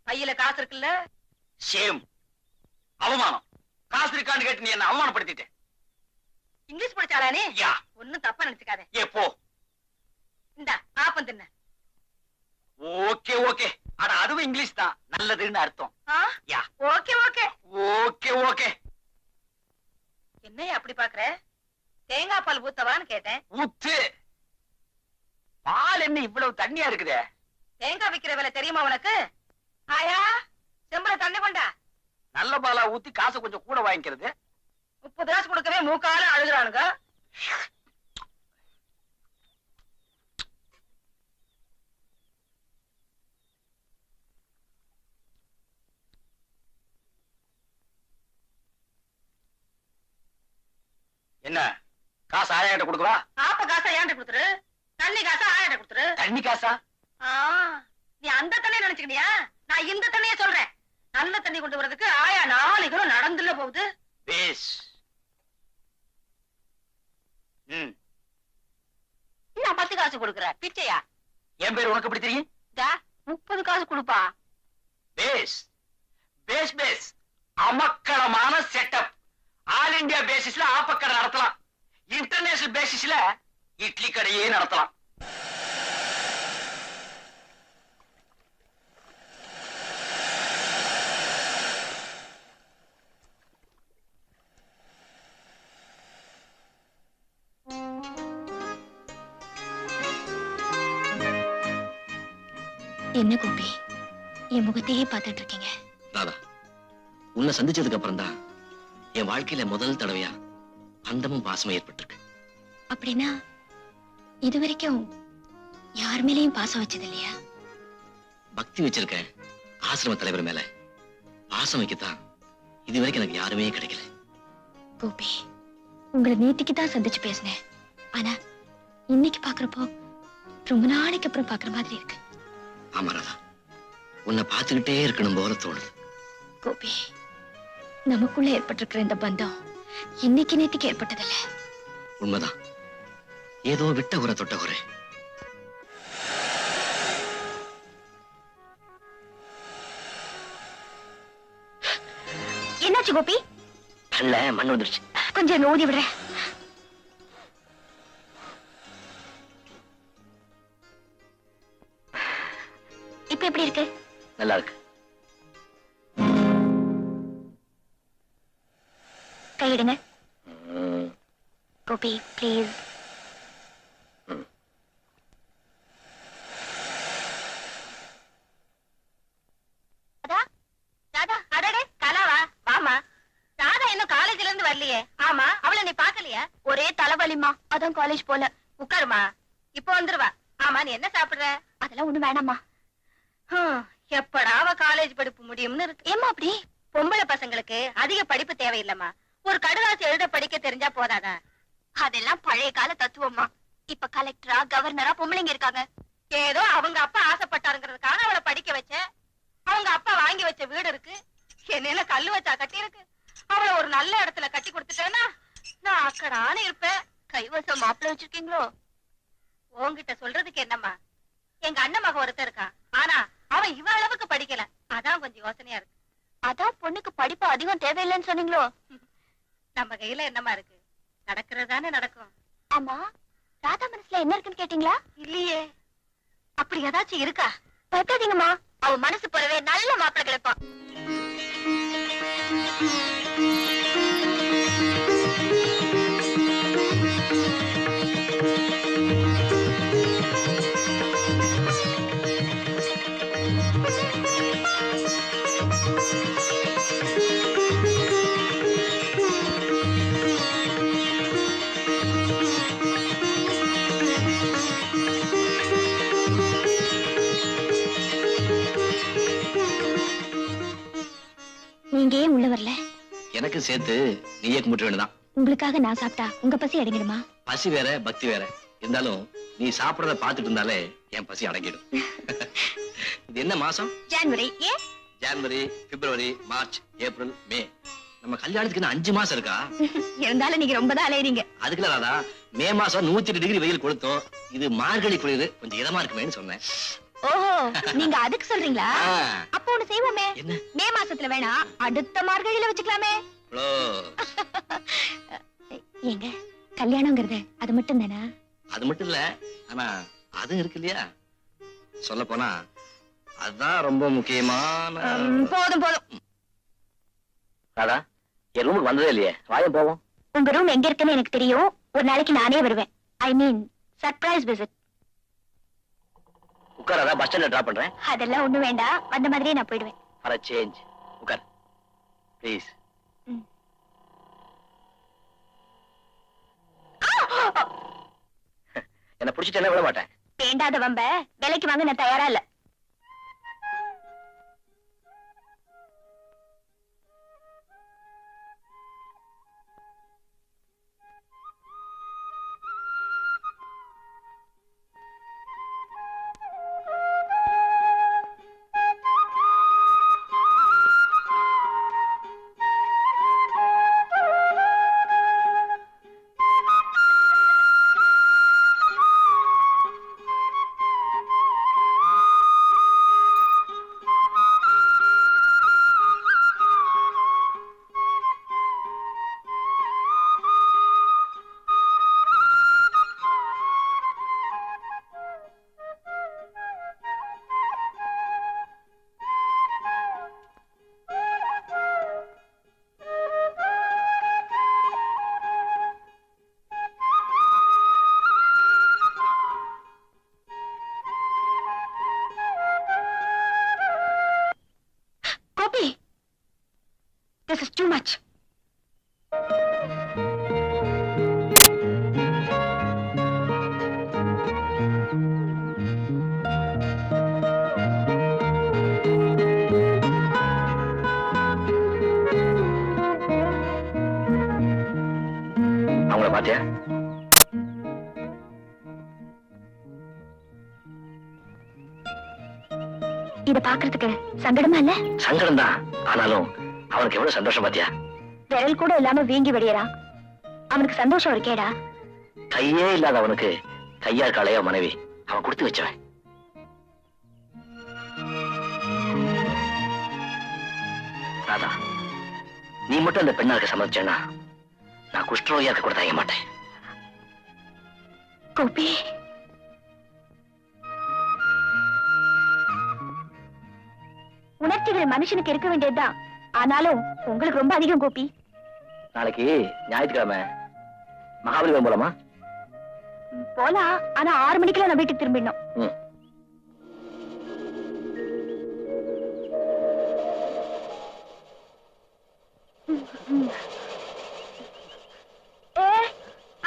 S4: பையில காசு இருக்குல்ல?
S1: சேம். அவமானம். காசு இருக்கான்னு கேட்டு நீ என்ன அவமானப்படுத்திட்ட.
S4: இங்கிலீஷ் படிச்சாளா நீ?
S1: யா.
S4: ஒண்ணும் தப்பா நினைச்சுக்காத.
S1: ஏ போ.
S4: இந்த ஆப்பம் தின்ன.
S1: Okay okay. அட அதுவும் இங்கிலீஷ் தான். நல்லதுன்னு அர்த்தம். Yeah.
S4: Okay okay.
S1: Okay okay.
S4: என்னைய அப்படி பாக்குற? தேங்காய் பால் ஊத்தவான்னு கேட்டேன்.
S1: ஊத்து. பால் என்ன இவ்வளவு தண்ணியா இருக்குதே?
S4: தேங்காய் விக்கிற விலை தெரியுமா உனக்கு? ஆயா, செம்பல தண்ணி கொண்டா.
S1: நல்ல பாலா ஊத்தி காசு கொஞ்சம் கூட வாங்கிக்கிறது.
S4: 30 காசு கொடுக்கவே மூக்கால அழுகுறானுங்க.
S1: என்ன காசு 1000 கொடுக்கவா?
S4: ஆப்ப காசை ஏன்ட்ட கொடுத்துரு, தண்ணி காசை ஆயாட்ட கொடுத்துரு.
S1: தண்ணி காசா?
S4: நீ அந்த தண்ணியை நினைச்சுக்கிட்டியா? நான் இந்த தண்ணியை சொல்றேன். நல்ல தண்ணி கொண்டு வரதுக்கு ஆயா 4 கிலோ நடந்துல போகுது.
S1: பேஸ்.
S4: நான் 10 காசு கொடுக்குறேன். பிச்சையா?
S1: என் பேர் உனக்கு எப்படி தெரியும்?
S4: 30 காசு கொடுப்பா.
S1: பேஸ் பேஸ் பேஸ். அமக்களமான செட்டப். ஆல் இந்தியா பேசிஸ்ல ஆப்பக்கடை நடத்தலாம். இன்டர்நேஷனல் பேசிஸ்ல இட்லி கடையே நடத்தலாம்.
S3: என்ன கோபி, என் முகத்தையே பார்த்துட்டு இருக்கீங்க?
S2: ராதா, உன்னை சந்திச்சதுக்கு அப்புறம் தான் என் வாழ்க்கையில முதல் தடவையா அந்தமும் பாசமும் ஏற்பட்டிருக்கு.
S3: அப்படின்னா இதுவரைக்கும் யார் மேலேயும் பாசம் வச்சது இல்லையா?
S2: பக்தி வச்சிருக்க ஆசிரம தலைவர் மேல பாசம் வைக்கத்தான் இதுவரைக்கும் எனக்கு யாருமே கிடைக்கல.
S3: கோபி, உங்களை நேத்திக்கு தான் சந்திச்சு பேசினேன். ஆனா இன்னைக்கு பாக்குறப்போ ரொம்ப நாளைக்கு அப்புறம் பாக்குற மாதிரி இருக்கு.
S2: ஆமா ராதா, உன்னை பார்த்துக்கிட்டே இருக்கணும் போல தோணுது.
S3: கோபி, நமக்குள்ள ஏற்பட்டிருக்கிற இந்த பந்தம் இன்னைக்கு நேத்திக்கு ஏற்பட்டதில்ல.
S2: உண்மைதான். ஏதோ விட்ட குறை தொட்ட குறை.
S3: என்னாச்சு கோபி?
S2: கண்ல மண் வந்துருச்சு.
S3: கொஞ்சம் இங்க ஊதி விடுறேன். இப்ப எப்படி இருக்கு?
S5: நல்லா இருக்கு.
S3: கையிடுங்க. கோபி ப்ளீஸ்.
S4: வரலையே. ஆமா, அவளை நீ பாக்கலையா?
S3: ஒரே தலைவலிமா, அதான் காலேஜ் போல.
S4: உட்காருமா, இப்ப வந்துருவா. ஆமா, நீ என்ன சாப்பிடுற?
S3: அதெல்லாம் ஒண்ணு வேணாமா.
S4: எப்படா அவ காலேஜ் படிப்பு முடியும்னு இருக்கு.
S3: ஏமா அப்படி?
S4: பொம்பளை பசங்களுக்கு அதிக படிப்பு தேவையில்லம்மா. ஒரு கடுதாசி எழுத படிக்க தெரிஞ்சா போதாதா?
S3: அதெல்லாம் பழைய கால தத்துவமா. இப்ப கலெக்டரா கவர்னரா பொம்பளைங்க இருக்காங்க.
S4: ஏதோ அவங்க அப்பா ஆசைப்பட்டாருங்கிறதுக்காக அவளை படிக்க வச்ச. அவங்க அப்பா வாங்கி வச்ச வீடு இருக்கு, என்ன கல்லு வச்சா கட்டி இருக்கு. அவளை ஒரு நல்ல இடத்துல கட்டி கொடுத்துட்டேன்னா நான் அக்கடான்னு இருப்பேன்.
S3: கைவசம் மாப்பிள்ள வச்சிருக்கீங்களோ?
S4: உன்கிட்ட சொல்றதுக்கு என்னம்மா, எங்க அண்ணன் மகன் ஒருத்தர் இருக்கான். ஆனா அவன் இவ அளவுக்கு படிக்கல. அதான் கொஞ்சம் யோசனையா இருக்கு.
S3: அதான் பொண்ணுக்கு படிப்பு அதிகம் தேவையில்லைன்னு சொன்னீங்களோ?
S4: நம்ம கையில என்னமா இருக்கு, நடக்கிறதானே நடக்கும்.
S3: ஆமா, ராதா மனசுல என்ன இருக்குன்னு கேட்டீங்களா?
S4: இல்லையே. அப்படி ஏதாச்சும் இருக்கா?
S3: பயப்படாதீங்கம்மா, அவ மனசு போலவே நல்ல மாப்பிள்ள கிடைப்பான். நீங்க ஏன் உள்ள வரல?
S5: எனக்கு சேர்த்து நீயே கும்பிட்டு வேணுதான்.
S3: உங்களுக்காக நான் சாப்பிட்டா உங்க பசி அடங்கிடுமா?
S5: பசி வேற பக்தி வேற இருந்தாலும் நீ சாப்பிடறத பாத்துட்டு இருந்தாலே என் பசி அடங்கிடும். இது என்ன மாசம்?
S3: ஜனவரி. ஏன்?
S5: ஜனவரி, பிப்ரவரி, மார்ச், ஏப்ரல், மே. நம்ம கல்யாணத்துக்கு இன்னும் 5 மாசம் இருக்கா?
S3: இருந்தாலும் நீங்க ரொம்ப தான் அலையறீங்க.
S5: அதுக்குள்ள ராதா, மே மாசம் 108 டிகிரி வெயில் கொடுத்தோம். இது மார்கழி குளிர், கொஞ்சம் இதமா இருக்குமேன்னு சொன்னேன்.
S3: ஓஹோ, நீங்க அதுக்கு சொல்றீங்களா?
S5: ஆ.
S3: அப்ப ஒண்ணு செய்வோமே.
S5: என்ன?
S3: மே மாசத்துல வேணா, அடுத்த மார்கழியில வச்சுக்கலாமே.
S5: Close.
S3: ஏங்க, கல்யாணங்கிறது அது மட்டும் தானா?
S5: அது மட்டும் இல்ல, ஆனா அது இருக்கு இல்லையா? சொல்ல போனா அதுதான் ரொம்ப முக்கியமான.
S3: போதும் போதும்.
S5: ராதா, என் ரூமுக்கு வந்ததே இல்லையே, வாயம் போவோம்.
S3: உங்க ரூம் எங்க இருக்குன்னு எனக்கு தெரியும். ஒரு நாளைக்கு நானே வருவேன். ஐ மீன் சர்ப்ரைஸ் விசிட்.
S5: உட்காராதா, பஸ் ஸ்டாண்ட்ல டிராப் பண்றேன்.
S3: அதெல்லாம் ஒண்ணு வேண்டாம், வந்த மாதிரியே நான் போயிடுவேன்.
S5: For a change. உட்கார் ப்ளீஸ். என்ன புடிச்சிட்டு என்ன விட மாட்டேன்.
S3: வேண்டாத வம்ப விலைக்கு வாங்க நான் தயாரா இல்ல. This is too much.
S5: அவங்கள பாத்தியா?
S3: இத பாக்குறதுக்கு சங்கடமா இல்ல?
S5: சங்கடம் தான், ஆனாலும் அவனுக்கு எவ்வளவு சந்தோஷம் பாத்தியா?
S3: விரல் கூட இல்லாம வீங்கி வெடியறான். அவனுக்கு சந்தோஷம் இருக்கேடா.
S5: கையே இல்லாத அவனுக்கு கையார் காளையா மனைவி அவன் கொடுத்து வச்சவன். ராதா, நீ மட்டும் அந்த பெண்ணாருக்கு சம்மதிச்சேன்னா நான் குஷ்டரோகியா இருக்க கூட தயங்க மாட்டேன்.
S3: கோபி, உணர்ச்சிகள் மனுஷனுக்கு இருக்க வேண்டியதுதான். ஆனாலும் உங்களுக்கு ரொம்ப அதிகம் கோபி.
S5: நாளைக்கு ஞாயிற்றுக்கிழமை மகாபலிபுரம் போலாமா?
S3: போலாம், ஆனா 6 மணிக்கெல்லாம் நான் வீட்டுக்கு திரும்பிடணும்.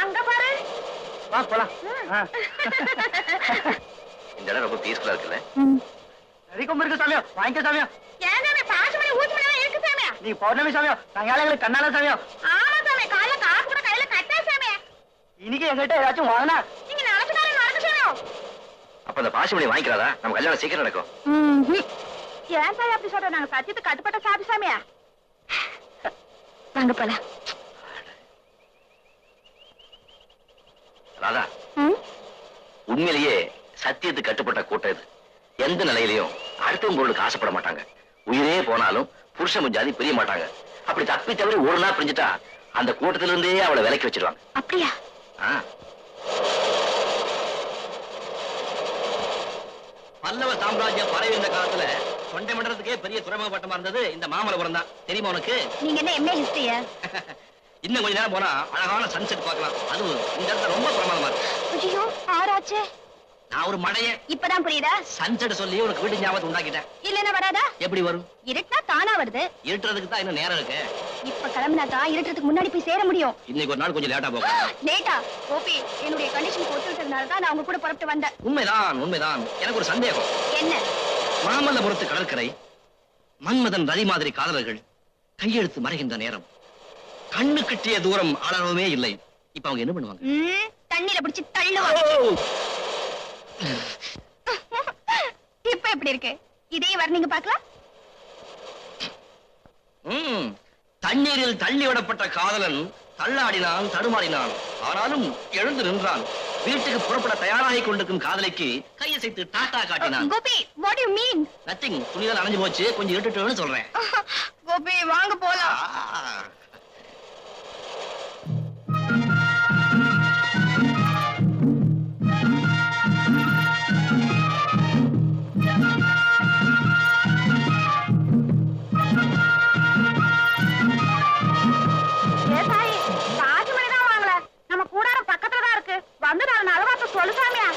S3: அங்க பாரு.
S1: வா போலாம்.
S5: இந்த இடம் ரொம்ப பீஸ்ஃபுல்லா இருக்குல்ல?
S1: நரி கொம்பு இருக்கு சாமியோ, வாங்கிக்க சாமியோ.
S4: ஏன் சாமி பாசுமணி ஊசுமணி இருக்கு சாமி?
S1: நீ பௌர்ணமி சாமியோ, சாயங்காலங்களுக்கு கண்ணால சாமியோ.
S4: ஆமா சாமி, காலைல காசு கூட கையில கட்டா சாமி.
S1: இன்னைக்கு எங்கிட்ட ஏதாச்சும் வாங்கினா
S4: நீங்க நடந்துட்டாலும் நடந்து சாமியோ.
S5: அப்ப அந்த பாசிமணி வாங்கிக்கிறாதா? நம்ம கல்யாணம் சீக்கிரம் நடக்கும்.
S4: ஏன் சாமி அப்படி சொல்ற? நாங்க சத்தியத்துக்கு கட்டுப்பட்ட சாமி சாமியா.
S3: வாங்க போலாம்.
S5: ராதா, உண்மையிலேயே சத்தியத்துக்கு கட்டுப்பட்ட கூட்டம் இது. எந்த நிலையிலையும் அடுத்தவங்க பொருளுக்கு ஆசைப்பட மாட்டாங்க. உயிரே போனாலும் புருஷன் ஜாதி பிரிய மாட்டாங்க. அப்படி தப்பி தவறி ஒரு நாள் பிரிஞ்சுட்டா அந்த கூட்டத்தில இருந்தே அவளை விலக்கி வச்சிருவாங்க.
S3: அப்படியா?
S1: பல்லவ சாம்ராஜ்யம் பரவி இருந்த காலத்துல தொண்டை மண்டலத்துக்கே பெரிய துறைமுகப்பட்டமா இருந்தது இந்த மாமல்லபுரம் தான். தெரியுமா உனக்கு?
S3: நீங்க என்ன எம்ஏ ஹிஸ்டரியா?
S1: இன்னும் கொஞ்ச நேரம் போனா அழகான சன்செட் பார்க்கலாம். அதுவும் இந்த இடத்துல ரொம்ப பிரமாதமா இருக்கு.
S3: ஐயோ, ஆராச்சே.
S1: நான் ஒரு மடைய
S3: இப்பதான் புரியுதா?
S1: சன்செட் சொல்லி உனக்கு வீட்டு ஞாபகத்தை உண்டாக்கிட்டேன்.
S3: இல்லன்னா வராதா?
S1: எப்படி வரும்?
S3: இருட்டா தானா வருது.
S1: இருட்டுறதுக்கு தான் இன்னும் நேரம் இருக்கு.
S3: இப்ப கிளம்பினாக்கா இருட்டுறதுக்கு முன்னாடி போய் சேர முடியும்.
S1: இன்னைக்கு ஒரு நாள் கொஞ்சம் லேட்டா போகும்.
S3: லேட்டா? கோபி, என்னுடைய கண்டிஷனுக்கு ஒத்துக்கிட்டதுனால தான் நான் உங்க கூட புறப்பட்டு வந்தேன்.
S1: உண்மைதான் உண்மைதான். எனக்கு ஒரு சந்தேகம்.
S3: என்ன?
S1: மாமல்லபுரத்து கடற்கரை, மன்மதன் ரதி மாதிரி காதலர்கள் கையெழுத்து மறைகின்ற நேரம், கண்ணு கிட்டிய தூரம் அளவே இல்லை. இப்ப அவங்க என்ன பண்ணுவாங்க?
S3: தண்ணியில பிடிச்சு தள்ளுவாங்க. இப்ப எப்படி இருக்கு? இதே வர்ணிங்க பார்க்கலாம்.
S1: தண்ணீரில் தள்ளி விடப்பட்ட காதலன் தள்ளாடினான், தடுமாறினான். ஆனாலும் எழுந்து நின்றான். வீட்டுக்கு புறப்பட தயாராகி கொண்டிருக்கும் காதலிக்கு கையசைத்து டாட்டா காட்டினான்.
S3: Gopi, what do you mean?
S1: Nothing. துணிதான் அணைஞ்சு போச்சு, கொஞ்சம் இருட்டுன்னு சொல்றேன்.
S3: கோபி, வாங்க போலாம்.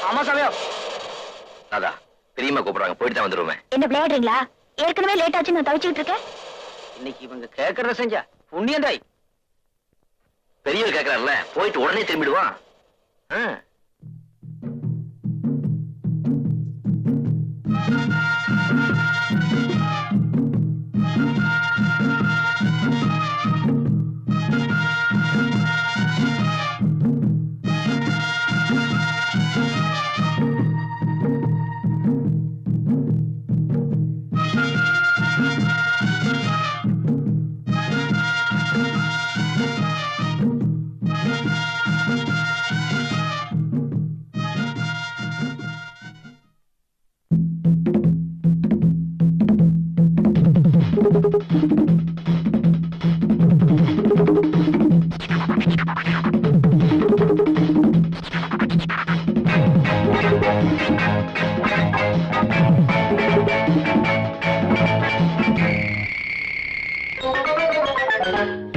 S1: ஆமா சாமியோ.
S5: ராதா, பெரியம்மா கூப்பிடுறாங்க, போயிட்டு தான் வந்துருவேன்.
S3: என்ன விளையாடுறீங்களா? ஏற்கனவே லேட் ஆச்சு, நான் தவிச்சுக்கிட்டு இருக்கேன்.
S1: இன்னைக்கு இவங்க கேட்கறத செஞ்சா புண்ணியந்தாய்.
S5: பெரியவர் கேட்கறாருல, போயிட்டு உடனே திரும்பிடுவான்.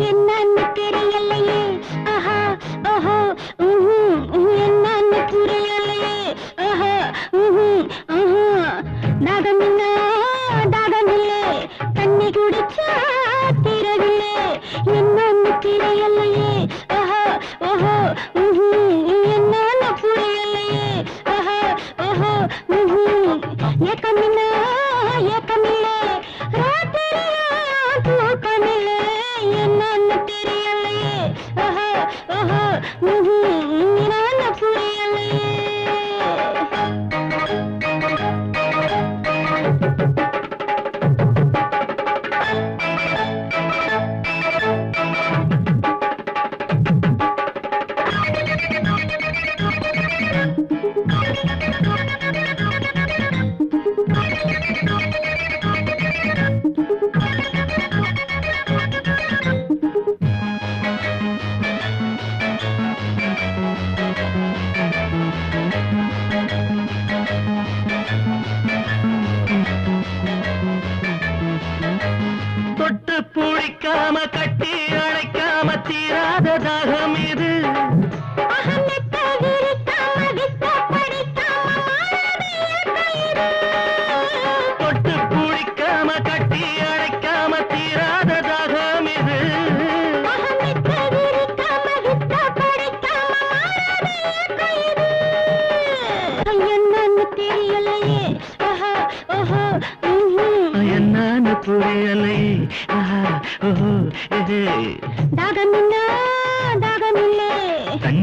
S3: என்னன்னு தெரியலையே, ஆஹா ஓஹோ, என்னன்னு புரியலையே, ஆஹா தாகமில்லை, தாகமில்லை, தண்ணி குடிச்சா திரவில்லை. என்னன்னு தெரியலையே, ஆஹா ஓஹோ, என்னன்னு புரியலையே, ஆஹா ஓஹோ, ஏக்கமில்லை, ஏக்கமில்லை, ராத்திரியா தூக்கமில்லை. என்னன்னு தெரியலையே, ஆஹா ஓஹோ, என்னன்னு புரியலையே.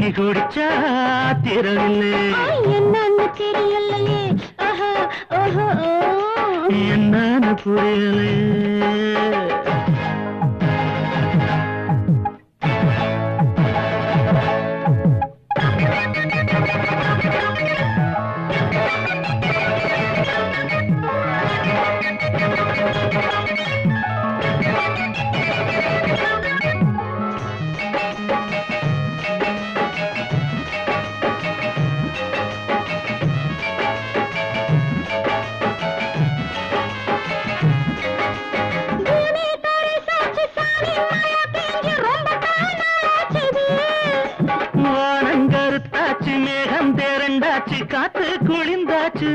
S6: தண்ணி குடிச்சா திரவில்லை.
S3: என்னன்னு தெரியலையே. ஆஹா, ஓஹோ, ஓ.
S6: என்னன்னு புரியலே. வானங்கருத்தாச்சு, மேகம் தேரண்டாச்சு, காத்து குளிந்தாச்சு.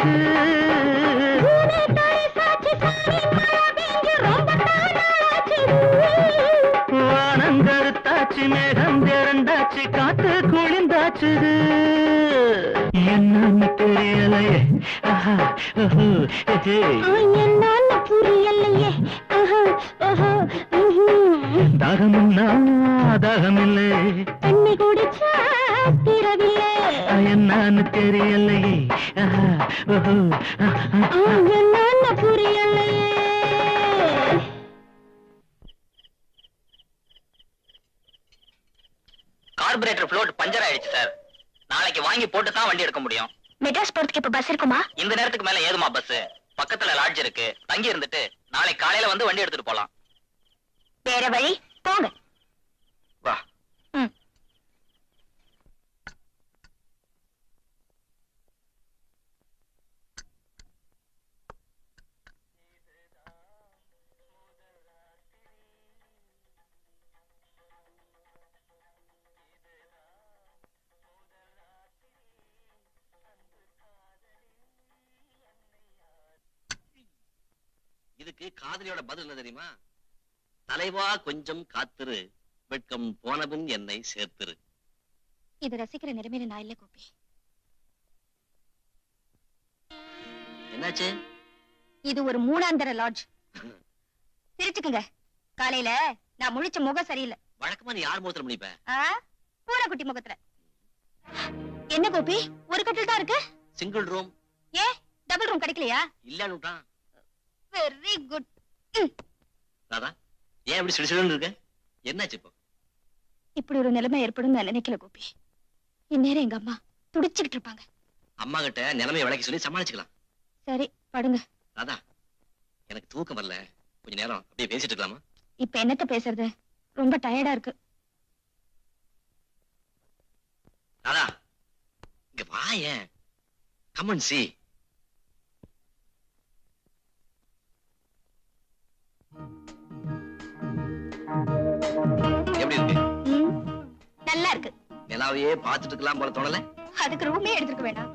S6: வானங்கருத்தாச்சு, மேகம் தேரண்டாச்சு, காத்து குளிந்தாச்சு. என்னன்னு தெரியலையே. ஆஹா, ஓஹோ, ஹே.
S3: என்னன்னு புரியலையே. ஆஹா, ஓஹோ,
S6: தாகமுன்னா தாகமில்லை.
S3: தண்ணி குடிச்சா திரவில்லை.
S6: என்னன்னு தெரியலையே. ஆஹா, ஓஹோ,
S3: என்னன்னு புரியலையே.
S1: கார்பரேட்டர் ஃப்ளோட் பஞ்சர் ஆயிடுச்சு சார். நாளைக்கு வாங்கி போட்டு தான் வண்டி எடுக்க முடியும்.
S3: மெட்ராஸ் போறதுக்கு இப்ப பஸ் இருக்குமா?
S1: இந்த நேரத்துக்கு மேல ஏதுமா பஸ்? பக்கத்துல லாட்ஜ் இருக்கு, தங்கி இருந்துட்டு நாளைக்கு காலையில வந்து வண்டி எடுத்துட்டு போலாம்.
S3: வேற வழி போங்க.
S5: வா.
S3: ம்.
S7: இதுக்கு காதலியோட பதில் என்ன தெரியுமா? தலைவா கொஞ்சம் காத்திரு, வெட்கம் போனபின் என்னை சேர்த்திரு.
S3: இது ரசிக்கிற நிலைமையில நான் இல்ல கோபி.
S7: என்னாச்சு?
S3: இது ஒரு மூணாந்தர லாட்ஜ். சிரிச்சுக்குங்க. காலையில நான் முழிச்ச முகம் சரியில்லை.
S7: வழக்கமா நீ யார் முகத்துல முடிப்ப?
S3: பூராக்குட்டி முகத்துல. என்ன கோபி, ஒரு கட்டில் தான் இருக்கு?
S7: Single room.
S3: ஏ, டபுள் ரூம் கிடைக்கலையா?
S7: இல்லன்னுட்டான்.
S3: Very good.
S7: ராதா, ஏன் இப்படி சிடுசிடுன்னு இருக்க? என்னாச்சு இப்போ?
S3: இப்படி ஒரு நிலைமை ஏற்படும் நான் நினைக்கல கோபி. இந்நேரம் எங்க அம்மா துடிச்சுக்கிட்டு இருப்பாங்க.
S7: அம்மா கிட்ட நிலைமையை விளக்கி சொல்லி சமாளிச்சுக்கலாம்.
S3: சரி, படுங்க.
S7: ராதா, எனக்கு தூக்கம் வரல, கொஞ்ச நேரம் அப்படியே பேசிட்டு இருக்கலாமா?
S3: இப்ப என்னத்த பேசுறது, ரொம்ப டயர்டா இருக்கு.
S7: ராதா, இங்க வாயேன். Come and see. எப்படி இருக்கு?
S3: நல்லா இருக்கு.
S7: நிலாவையே பார்த்துட்டு இருக்கலாம் போல தோணல?
S3: அதுக்கு ரூமே எடுத்துக்க வேண்டாம்.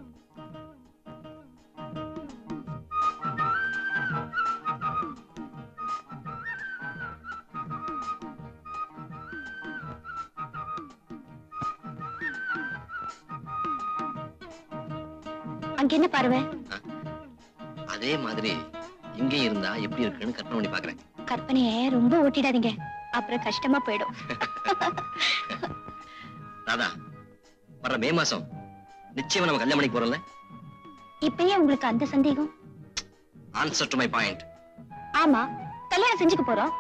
S3: அங்க என்ன பார்வை?
S7: அதே மாதிரி இங்கே இருந்தா எப்படி இருக்குன்னு கற்பனை பண்ணி பாக்குறேன்.
S3: கற்பனைய ரொம்ப ஓட்டிடாதீங்க, அப்புறம் கஷ்டமா போயிடும்.
S7: ராதா, வர மே மாசம் நிச்சயமா நம்ம கல்யாணம் பண்ணிக்கு போறோம்ல?
S3: இப்பயே உங்களுக்கு அந்த சந்தேகம்?
S7: Answer to my point.
S3: ஆமா, கல்யாணம் செஞ்சுக்க போறோம்.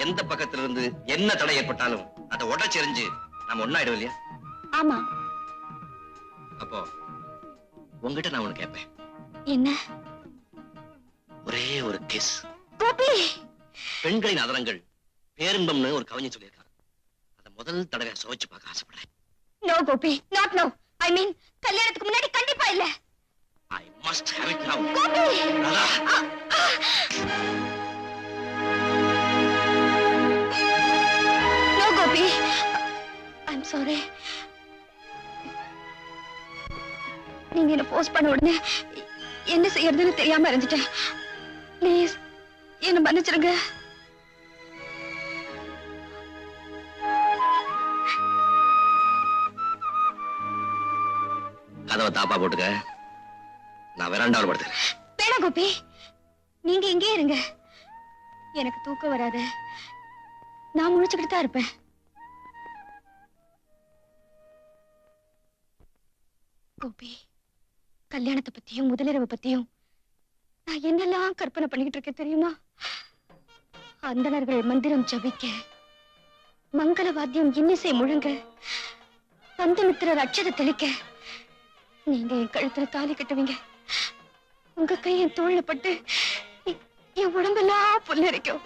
S7: எந்த பக்கத்துல இருந்து என்ன தடை ஏற்பட்டாலும் அதை உடச்செறிஞ்சு நம்ம ஒண்ணாயிடும் இல்லையா?
S3: ஆமா.
S7: அப்போ உங்ககிட்ட நான் ஒண்ணு கேட்பேன்.
S3: என்ன?
S7: ஒரே ஒரு கிஸ்.
S3: கோபி,
S7: பெண்களின் அதரங்கள் பேரின்பம்னு ஒரு கவிஞன் சொல்லியிருக்கான். அதை முதல் தடவை சுவைச்சு பார்க்க ஆசைப்படுறேன்.
S3: No Gopi, not no. I mean, கல்யாணத்துக்கு முன்னாடி கண்டிப்பா இல்ல.
S7: I must have it now.
S3: Gopi,
S7: Radha,
S3: no Gopi. I am sorry. நீங்க என்ன போஸ்ட் பண்ண உடனே என்ன செய்யறதுன்னு தெரியாம இருந்துட்டேன். ப்ளீஸ் என்ன மன்னிச்சிருங்க.
S7: கதவை தாப்பா போட்டுக்க, நான் வெராண்டாவில் படுத்துக்கிறேன்.
S3: வேணா கோபி, நீங்க இங்கே இருங்க. எனக்கு தூக்கம் வராது, நான் முழிச்சுக்கிட்டு தான் இருப்பேன். கோபி, கல்யாணத்தை பத்தியும் முதலிரவை பத்தியும் நான் என்னெல்லாம் கற்பனை பண்ணிக்கிட்டு இருக்கேன் தெரியுமா? அந்தணர்கள் மந்திரம் ஜபிக்க, மங்கள வாத்தியம் இன்னிசை முழங்க, பந்தமித்திரர் அட்சதை தெளிக்க, நீங்க என் கழுத்துல தாலி கட்டுவீங்க. உங்க கை என் தோள்ல பட்டு என் உடம்பெல்லாம் புல்லரிக்கும்.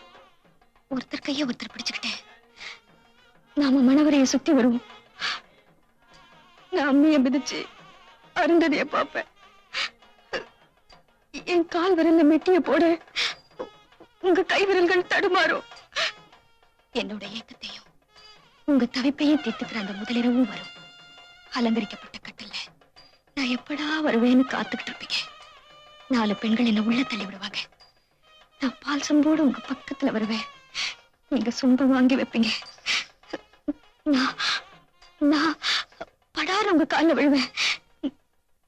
S3: ஒருத்தர் கைய ஒருத்தர் பிடிச்சுக்கிட்டேன் நாம மணவரைய சுத்தி வருவோம். நான் அம்மைய மிதிச்சு அருந்ததிய பாப்பேன். என் கால் விரல்ல மெட்டிய போட உங்க கை விரல்கள் தடுமாறும். என்னோட ஏக்கத்தையும் உங்க தவிப்பையும் தீர்த்துக்கிற அந்த முதலிரவும் வரும். அலங்கரிக்கப்பட்ட கட்டில்ல நான் எப்படா வருவேன்னு காத்துக்கிட்டு இருப்பீங்க. 4 பெண்கள் என்ன உள்ள தள்ளி விடுவாங்க. நான் பால் சொம்போடு உங்க பக்கத்துல வருவேன். நீங்க சொம்ப வாங்கி வைப்பீங்க. நான் படார உங்க கால்ல விழுவேன்.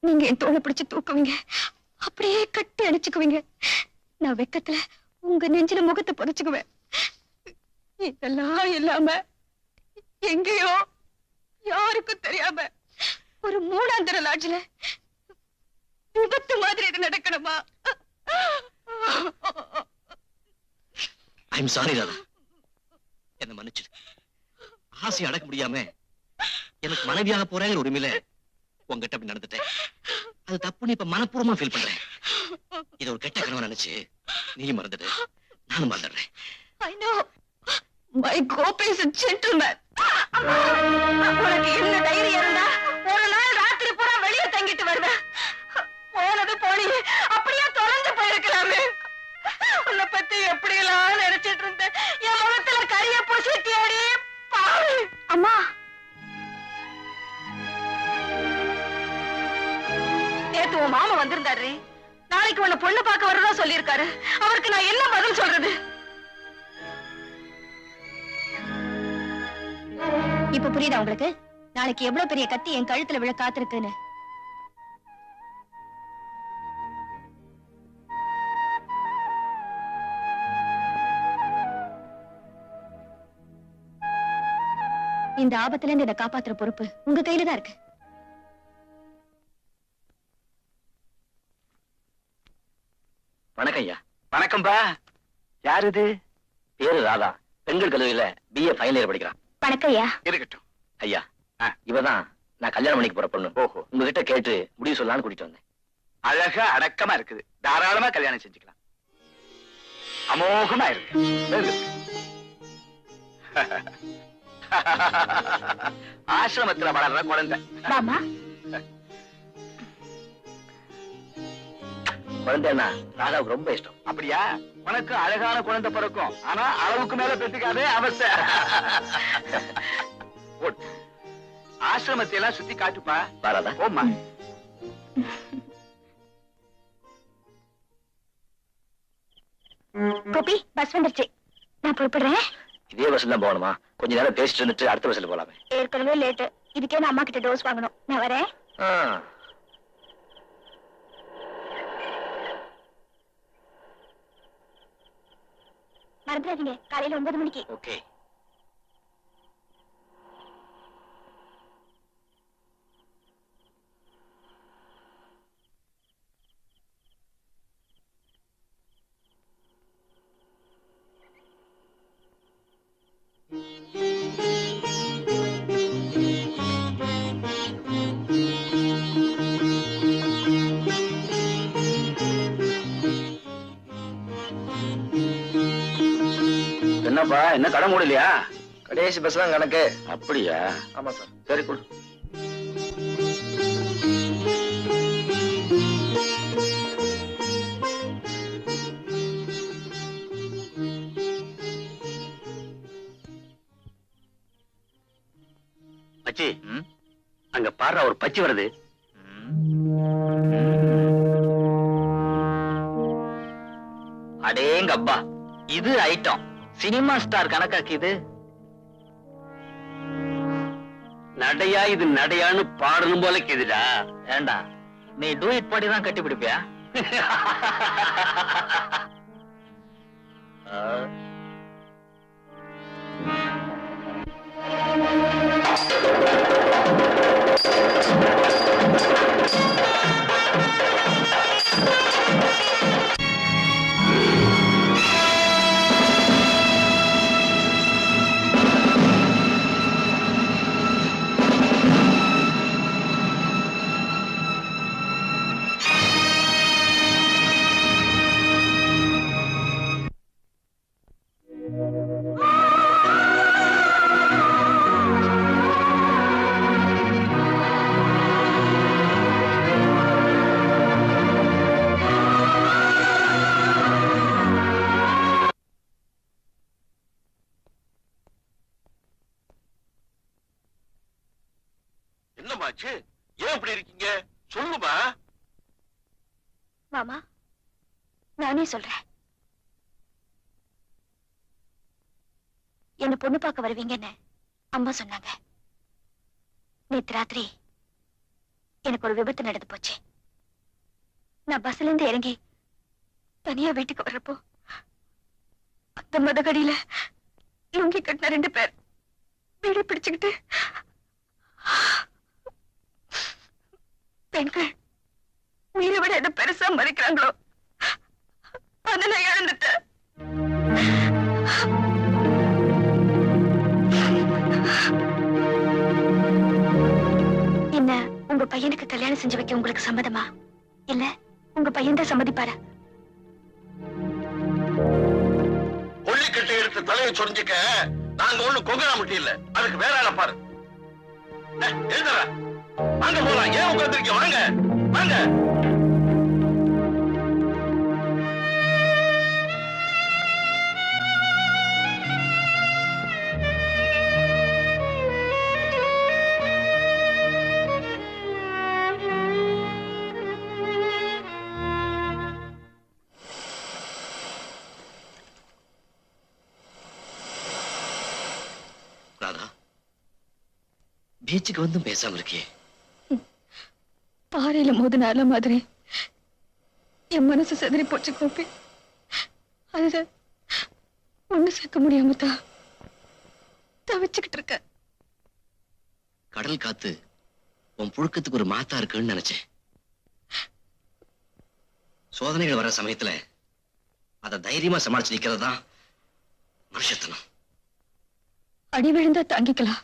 S3: நீங்க என் தோளை பிடிச்சு தூக்குவீங்க. அப்படியே கட்டி அடிச்சுக்குவீங்க. நான் வெக்கத்துல உங்க நெஞ்சில முகத்தை புதைச்சுக்குவேன். இதெல்லாம் இல்லாம எங்கேயோ யாருக்கும் தெரியாம ஒரு 3ஆந்தர லாட்ஜ்ல விபத்து மாதிரி இது நடக்கணுமா?
S7: ஐம் சாரி ராதா, என்ன மன்னிச்சிடு. ஆசை அடக்க முடியாம எனக்கு மனைவியாக போறேங்கிற உரிமையில உங்ககிட்ட அப்படி நடந்துட்டேன். அது தப்புன்னு இப்ப மனப்பூர்வமா ஃபீல் பண்றேன். இத ஒரு கெட்ட கனவா நினைச்சு நீ மறந்துடு, நானும் மறந்துடுறேன்.
S3: I know. My Gopi is a gentleman.
S4: உனக்கு என்ன தைரியம் இருந்தா ஒரு நாள் ராத்திரி பூரா வெளியே தங்கிட்டு வருவேன். போனது போனி அப்படியே தொலைஞ்சு போயிருக்கலாமே. உன்னை பத்தி எப்படி எல்லாம் நினைச்சிட்டு இருந்தேன். என் முகத்துல கரிய பூசிட்டியாடி பாவி.
S3: அம்மா,
S4: நேத்து உன் மாமா வந்திருந்தாரு. நாளைக்கு உன்னை பொண்ணு பார்க்க வரதா சொல்லியிருக்காரு. அவருக்கு நான் என்ன பதில் சொல்றது?
S3: இப்ப புரியுதா உங்களுக்கு? நாளைக்கு எவ்வளவு பெரிய கத்தி என் கழுத்துல விழ காத்திருக்குன்னு. இந்த ஆபத்துல இருந்து இதை காப்பாத்துற பொறுப்பு உங்க கையில தான் இருக்கு.
S7: வணக்கம் ஐயா.
S5: வணக்கம்பா. யாரு இது?
S7: பேரு ராதா, பெண்கள் கல்லூரியில BA ஃபைனல் இயர் படிக்கிறான்.
S3: வணக்கம்யா.
S5: இருக்கட்டும்.
S7: ஐயா, இவதான் நான் கல்யாணம் பண்ணிக்க போற பொண்ணு.
S5: ஓஹோ,
S7: உங்ககிட்ட கேட்டு முடிவு சொல்லலாம்னு கூட்டிட்டு வந்தேன்.
S5: அழகா அடக்கமா இருக்குது. தாராளமா கல்யாணம் செஞ்சுக்கலாம். அமோகமா இருக்கு. வெகு. ஆசிரமத்துல வளர்ற குழந்தை.
S3: மாமா,
S7: குழந்தைன்னா ராதாவுக்கு ரொம்ப இஷ்டம்.
S5: அப்படியா? உனக்கு அழகான குழந்தை பிறக்கும். ஆனா அளவுக்கு மேல பெற்றுக்காதே, அவச. ஆசிரமத்தை எல்லாம் சுத்தி காட்டுப்பா.
S7: ராதா,
S5: போம்மா.
S3: கோபி, பஸ் வந்துருச்சு. நான் புறப்படுறேன்.
S7: இதே பஸ்ல தான் போகணுமா? கொஞ்ச நேரம் பேசிட்டு இருந்துட்டு அடுத்த பஸ்ல போலாமே.
S3: ஏற்கனவே லேட்டு. இதுக்கே நான் அம்மா கிட்ட டோஸ் வாங்கணும். நான் வரேன். மறந்துடாதீங்க, காலையில 9 மணிக்கு.
S7: ஓகே.
S5: என்னப்பா, என்ன கடை மூடலையா?
S7: கடைசி பஸ் தான் கணக்கு.
S5: அப்படியா?
S7: ஆமா சார்.
S5: சரி, கொடு.
S2: மச்சி, அங்க பாரு, ஒரு பச்சி வருது.
S7: அடேங்க அப்பா, இது ஐட்டம். சினிமா ஸ்டார் கணக்காக்கி இது.
S2: நடையா இது நடையான்னு பாடணும் போல கேதுடா.
S7: ஏண்டா, நீ டூயிட் பாடி தான் கட்டி பிடிப்பியா?
S2: என்னாச்சு? ஏன் இப்படி இருக்கீங்க? சொல்லுமா.
S3: மாமா நானே சொல்றேன். என்ன பொண்ணு பார்க்க வருவீங்கன்னு அம்மா சொன்னாங்க. நேத்து ராத்திரி எனக்கு ஒரு விபத்து நடந்து போச்சு. நான் பஸ்ல இருந்து இறங்கி தனியா வீட்டுக்கு வர்றப்போ அந்த மதகடியில லுங்கி கட்டின 2 பேர் வீடு பிடிச்சுக்கிட்டு பெண்கள் உயிரை விட எதை பெருசா மதிக்கிறாங்களோ அதை நான் இழந்துட்டேன். என்ன உங்க பையனுக்கு கல்யாணம் செஞ்சு வைக்க உங்களுக்கு சம்மதமா? இல்ல உங்க பையன் தான் சம்மதிப்பாரா?
S2: கொள்ளிக்கட்டை எடுத்து தலையை சொரிஞ்சுக்க நாங்க ஒண்ணு கொங்கரா முட்டி இல்ல. அதுக்கு வேற ஆள பாரு. எழுதுற வாங்க போலாம். ஏன் உட்கார்ந்துருக்கீங்க? வாங்க வாங்க.
S7: ராதா, பீச்சுக்கு வந்தும் பேசாம இருக்கியே.
S3: பாறையில மோதினால மாதிரி என் மனசு செதறி போச்சு கோபி. அது ஒண்ணு சேர்க்க முடியாம தான் தவிச்சுக்கிட்டு இருக்க.
S7: கடல் காத்து உன் புழுக்கத்துக்கு ஒரு மாத்தா இருக்குன்னு நினைச்சேன். சோதனைகள் வர சமயத்துல அதை தைரியமா சமாளிச்சு நிக்கிறது தான் மனுஷத்தனம்.
S3: அடி விழுந்தா தாங்கிக்கலாம்,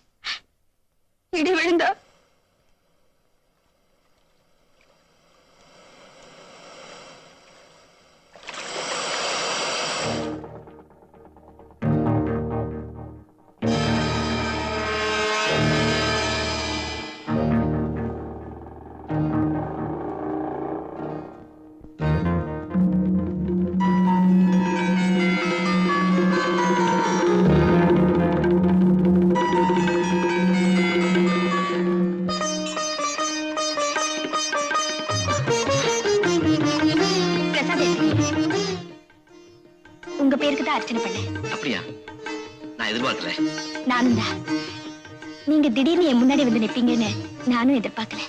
S3: இடி விழுந்தா உங்க பேருக்கு தான் அர்ச்சனை பண்ணேன்.
S7: அப்படியா? நான் எதிர்பார்க்கல.
S3: நானும் தான். நீங்க திடீர்னு என் முன்னாடி வந்து நிப்பீங்கன்னு நானும் எதிர்பார்க்கல.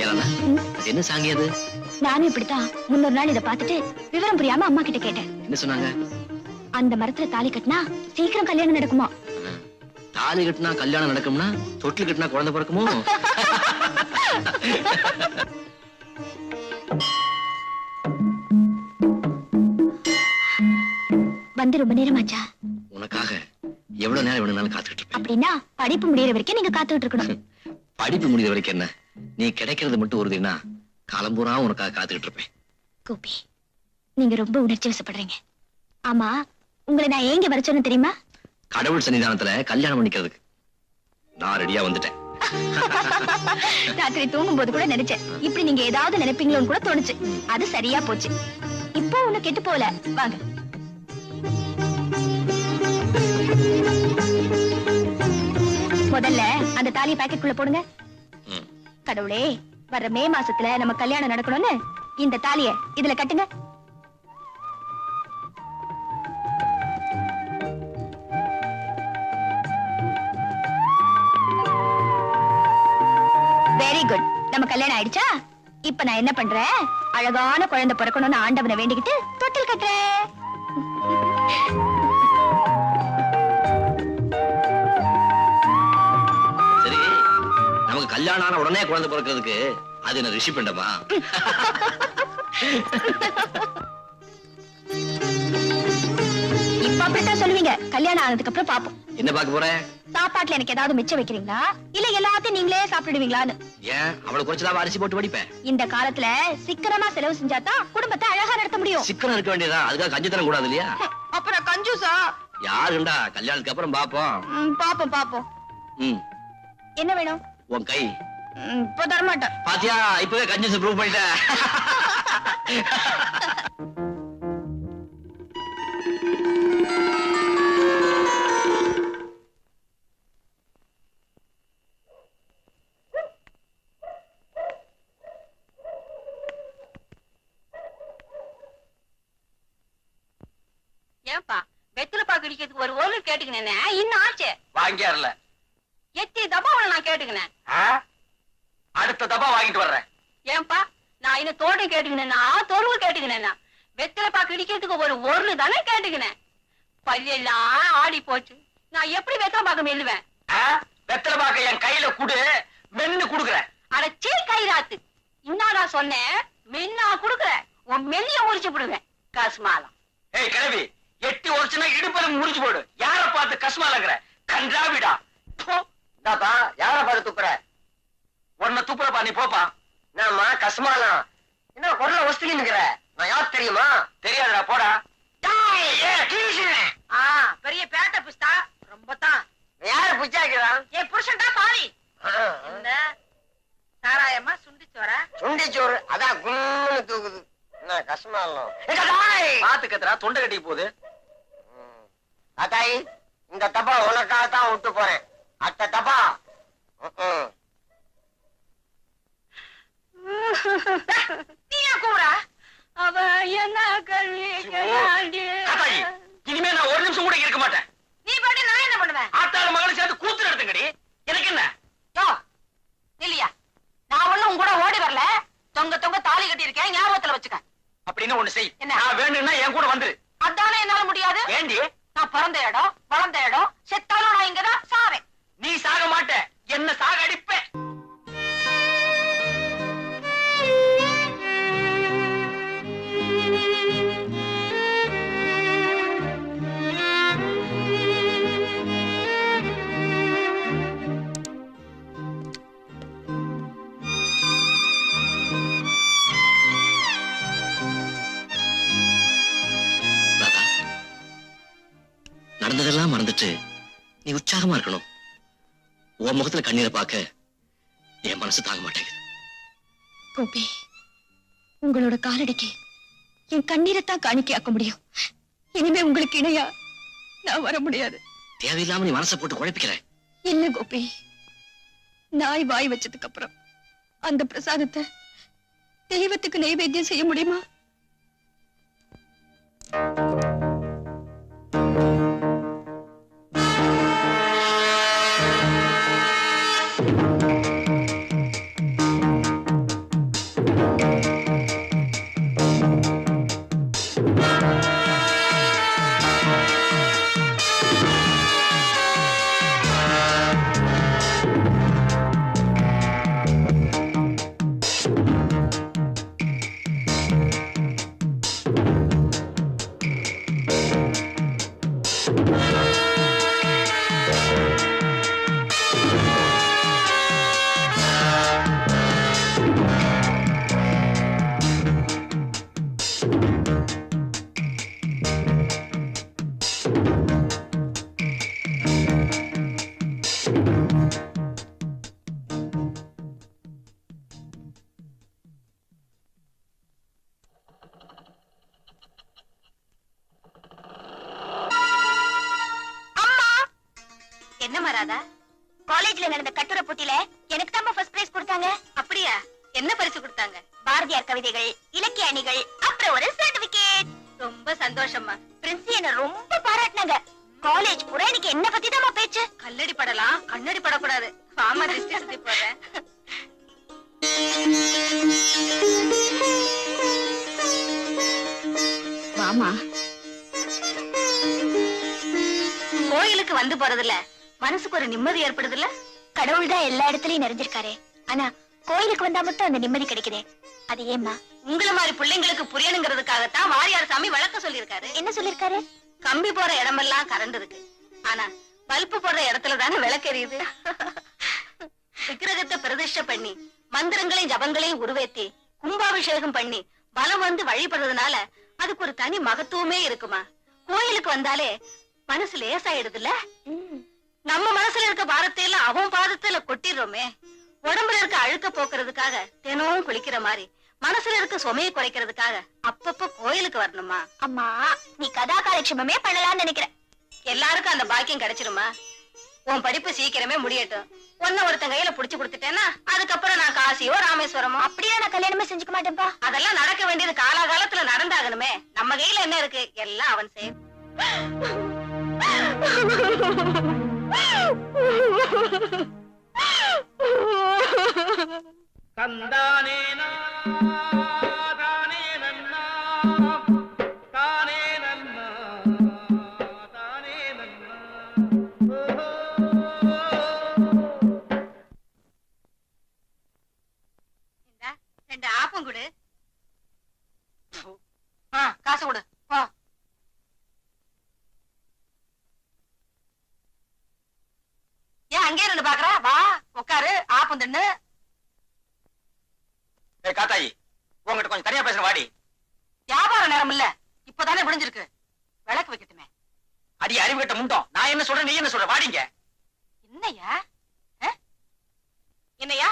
S7: ஏன்னா அது என்ன சாங்கி? அது
S3: நானும் இப்படித்தான் முன்னொரு நாள் இதை பார்த்துட்டு விவரம் புரியாம அம்மா கிட்ட கேட்டேன்.
S7: என்ன சொன்னாங்க?
S3: அந்த மரத்துல தாலி கட்டினா சீக்கிரம் கல்யாணம் நடக்குமா?
S7: தாலி கட்டினா கல்யாணம் நடக்கும்னா தொட்டில் கட்டினா குழந்தை பிறக்குமோ?
S3: வந்து ரொம்ப நேரமாச்சா?
S7: உனக்காக எவ்வளவு நேரம் வேணும்னாலும் காத்துக்கிட்டு இருப்பேன்.
S3: அப்படின்னா படிப்பு முடியற வரைக்கும் நீங்க காத்துக்கிட்டு இருக்கணும்.
S7: படிப்பு முடிகிற வரைக்கும் என்ன, நீ கிடைக்கிறது மட்டும் உறுதினா காலம்பூரா உனக்காக காத்துக்கிட்டு இருப்பேன்.
S3: கோபி, நீங்க ரொம்ப உணர்ச்சி வசப்படுறீங்க. ஆமா, உங்களை நான் ஏங்க வர சொன்னேன் தெரியுமா?
S7: கடவுள் சன்னிதானத்துல கல்யாணம் பண்ணிக்கிறதுக்கு. நான் ரெடியா வந்துட்டேன்.
S3: ராத்திரி தூங்கும் போது கூட நினைச்சேன் இப்படி நீங்க ஏதாவது நினைப்பீங்களோன்னு கூட தோணுச்சு. அது சரியா போச்சு. இப்போ ஒண்ணு கெட்டு போல. வாங்க. முதல்ல அந்த தாலி பாக்கெட்டுக்குள்ள போடுங்க. கடவுளே, வர்ற மே மாசத்துல நம்ம கல்யாணம் நடக்கணும்னு இந்த தாலிய இதுல கட்டுங்க. Very good. நம்ம கல்யாணம் ஆயிடுச்சா? இப்ப நான் என்ன பண்றேன், அழகான குழந்தை பிறக்கணும்னு ஆண்டவனை வேண்டிக்கிட்டு தொட்டில் கட்டுறேன்.
S7: சரி, நமக்கு கல்யாணம் ஆன உடனே குழந்தை பிறக்கிறதுக்கு அது என்ன ரிஷி பிண்டமா?
S3: இப்ப அப்படித்தான் சொல்லுவீங்க. கல்யாணம் ஆனதுக்கு அப்புறம் பாப்போம்.
S7: என்ன பார்க்க போற?
S3: சாப்பாட்டுல எனக்கு ஏதாவது மிச்சம் வைக்கிறீங்களா, இல்ல எல்லாத்தையும் நீங்களே சாப்பிடுவீங்களான்னு.
S7: ஏன் அவளை கொஞ்சம் அரிசி போட்டு வடிப்பேன்.
S3: இந்த காலத்துல சிக்கனமா செலவு செஞ்சாதான் குடும்பத்தை அழகா நடத்த முடியும்.
S7: சிக்கனம் இருக்க வேண்டியதா, அதுக்காக கஞ்சித்தனம் கூடாது இல்லையா?
S3: அப்புறம் கஞ்சூசா?
S7: யாருண்டா, கல்யாணத்துக்கு அப்புறம் பாப்போம்.
S3: பாப்போம் பாப்போம். என்ன வேணும்?
S7: உன் கை.
S3: இப்ப தரமாட்டேன்.
S7: பாத்தியா, இப்பவே கஞ்சூஸ் ப்ரூவ் பண்ணிட்ட.
S4: ஏன்பா வெத்தில பாக்கு இடிக்கிறதுக்கு ஒரு ஓலு கேட்டுக்கினேனே இன்னும் ஆச்சு
S2: வாங்கியாருல
S4: எத்தி தபாவை நான் கேட்டுக்கினேன்
S2: அடுத்த தபா வாங்கிட்டு வர்றேன்.
S4: ஏன்பா நான் இன்னும் தோட்டம் கேட்டுக்கினேன்னா தொழுவு கேட்டுக்கினேன்னா வெத்தில பாக்கு இடிக்கிறதுக்கு ஒரு ஒருளு தானே கேட்டுக்கினேன். பல்லெல்லாம் ஆடி போச்சு. நான் எப்படி வெத்தலை பாக்க மெல்லுவேன்?
S2: வெத்தலை பாக்க என் கையில குடு, மென்னு குடுக்குறேன்.
S4: அடச்சே கைராத்து இன்னாடா சொன்னேன், மென்னா குடுக்குற உன் மெல்லிய முறிச்சு விடுவேன் கசுமாலம்.
S2: ஏய் கிழவி, எட்டி உரைச்சுனா இடுப்பல முறிச்சு போடு. யார பார்த்து கசுமாலங்கிற கன்றாவிடா.
S1: தாத்தா யார பார்த்து துப்புற?
S2: உன்னை துப்புறப்பா, நீ போப்பா.
S1: என்னம்மா கசுமாலம்? என்ன குரல ஒஸ்திலின்னுக்கிற? நான் யார் தெரியுமா?
S2: தெரியாதுடா, போடா.
S4: பெரிய பேட்ட புஸ்தா ரொம்ப தான்.
S1: யாரு புச்சாக்கிறான்?
S4: என் புருஷன் தான் பாவி. என்ன சாராயமா சுண்டிச்சோர?
S1: சுண்டிச்சோறு அதான் கும்னு தூக்குது. என்ன கசுமாலம்?
S2: பாத்து கத்துறா, தொண்டை கட்டிக்கு போகுது.
S1: தாத்தாயி, இந்த தப்பா உனக்காகத்தான் விட்டு போறேன். அத்த தப்பா
S4: நீயா கூடா அவ என்ன கல்வி
S2: தாத்தாயி, இனிமே நான் ஒரு நிமிஷம் கூட இருக்க மாட்டேன்.
S4: நீ பாட்டு நான் என்ன பண்ணுவேன்?
S2: ஆத்தாள மகளை சேர்த்து கூத்து நடத்துங்கடி. எனக்கு என்ன?
S4: யோ இல்லையா, நான் ஒண்ணும் உன் கூட ஓடி வரல. தொங்க தொங்க தாலி கட்டி இருக்கேன், ஞாபகத்துல வச்சுக்க.
S2: அப்படின்னு ஒண்ணு செய்.
S4: என்ன?
S2: நான் வேணும்னா என் கூட வந்துரு.
S4: அதானே என்னால முடியாது.
S2: ஏண்டி?
S4: நான் பிறந்த இடம் வளர்ந்த இடம், செத்தாலும் நான் இங்கதான் சாவேன்.
S2: நீ சாக மாட்ட, என்ன சாக அடிப்பேன்.
S7: நடந்ததெல்லாம் மறந்துட்டு நீ உற்சாகமா இருக்கணும். உன் முகத்துல கண்ணீரை பார்க்க என் மனசு தாங்க மாட்டேங்குது.
S3: கோபி, உங்களோட காலடிக்கு என் கண்ணீரைத்தான் காணிக்கையாக்க முடியும். இனிமே உங்களுக்கு இணையா நான் வர முடியாது.
S7: தேவையில்லாம நீ மனசை போட்டு குழப்பிக்கிற.
S3: இல்ல கோபி, நாய் வாய் வச்சதுக்கு அப்புறம் அந்த பிரசாதத்தை தெய்வத்துக்கு நைவேத்தியம் செய்ய முடியுமா?
S4: என்ன மராதா?
S3: காலேஜ்ல நடந்த கட்டுரை போட்டியில எனக்கு தான் ஃபர்ஸ்ட் பிரைஸ் கொடுத்தாங்க.
S4: அப்படியா? என்ன பரிசு கொடுத்தாங்க?
S3: பாரதியார் கவிதைகள், இலக்கிய அணிகள், அப்புறம் ஒரு சர்டிபிகேட்.
S4: ரொம்ப சந்தோஷமா.
S3: பிரின்சி என்ன ரொம்ப பாராட்டினாங்க. காலேஜ் பூரா எனக்கு என்ன பத்தி தான் பேச்சு.
S4: கல்லடி படலாம், கண்ணடி படக்கூடாது. வாமா திருஷ்டி சுத்தி போறேன்.
S3: வாமா.
S4: கோயிலுக்கு வந்து போறதுல மனசுக்கு ஒரு நிம்மதி ஏற்படுதுல்ல?
S3: கடவுள் தான் எல்லா இடத்துலயும் நிறைஞ்சிருக்காரு. ஆனா கோயிலுக்கு வந்தா மட்டும் அந்த நிம்மதி கிடைக்குதே, அது ஏம்மா?
S4: உங்களை மாதிரி பிள்ளைங்களுக்கு புரியணுங்கிறதுக்காகத்தான் வாரியார் சாமி வழக்க சொல்லியிருக்காரு.
S3: என்ன சொல்லிருக்காரு?
S4: கம்பி போற இடமெல்லாம் கரண்ட் இருக்கு, ஆனா பல்பு போடுற இடத்துல தானே விளக்கு எரியுது. விக்கிரகத்தை பிரதிஷ்டை பண்ணி மந்திரங்களையும் ஜபங்களையும் உருவேத்தி கும்பாபிஷேகம் பண்ணி பலம் வந்து வழிபடுறதுனால அதுக்கு ஒரு தனி மகத்துவமே இருக்குமா. கோயிலுக்கு வந்தாலே மனசு லேசாயிடுதுல்ல. நம்ம மனசுல இருக்க பாரத்தை எல்லாம் அவன் பாதத்துல கொட்டிடுறோமே. உடம்புல இருக்க அழுக்க போக்குறதுக்காக தினமும் குளிக்கிற மாதிரி மனசுல இருக்க சுமையை குறைக்கிறதுக்காக அப்பப்ப கோயிலுக்கு வரணுமா?
S3: அம்மா, நீ கதா காலட்சேபமே பண்ணலாம்னு நினைக்கிறேன்.
S4: எல்லாருக்கும் அந்த பாக்கியம் கிடைச்சிருமா? உன் படிப்பு சீக்கிரமே முடியட்டும். ஒன்ன ஒருத்தன் கையில புடிச்சு கொடுத்துட்டேன்னா அதுக்கப்புறம் நான் காசியோ ராமேஸ்வரமோ
S3: அப்படியே நான் கல்யாணமே செஞ்சுக்க மாட்டேன்பா.
S4: அதெல்லாம் நடக்க வேண்டியது காலாகாலத்துல நடந்தாகணுமே. நம்ம கையில என்ன இருக்கு? எல்லாம் அவன் செய்யும்.
S2: தந்தானே தானே நன்னா தானே நன்னா தானே நன்னா
S4: இந்தா, 2 ஆப்பம் கொடு. காசு கொடு. போ. ஏன் அங்கே இருந்து பாக்குற? வா உட்காரு, ஆப்பம் தின்னு.
S1: ஏய் காத்தாயி, உங்ககிட்ட கொஞ்சம் தனியா பேசுற வாடி.
S4: வியாபார நேரம் இல்ல, இப்பதானே விடிஞ்சிருக்கு. விளக்கு வைக்கட்டுமே.
S1: அடி அறிவு கட்ட முண்டோம். நான் என்ன சொல்றேன், நீ என்ன சொல்ற? வாடிங்க.
S4: என்னையா? என்னையா?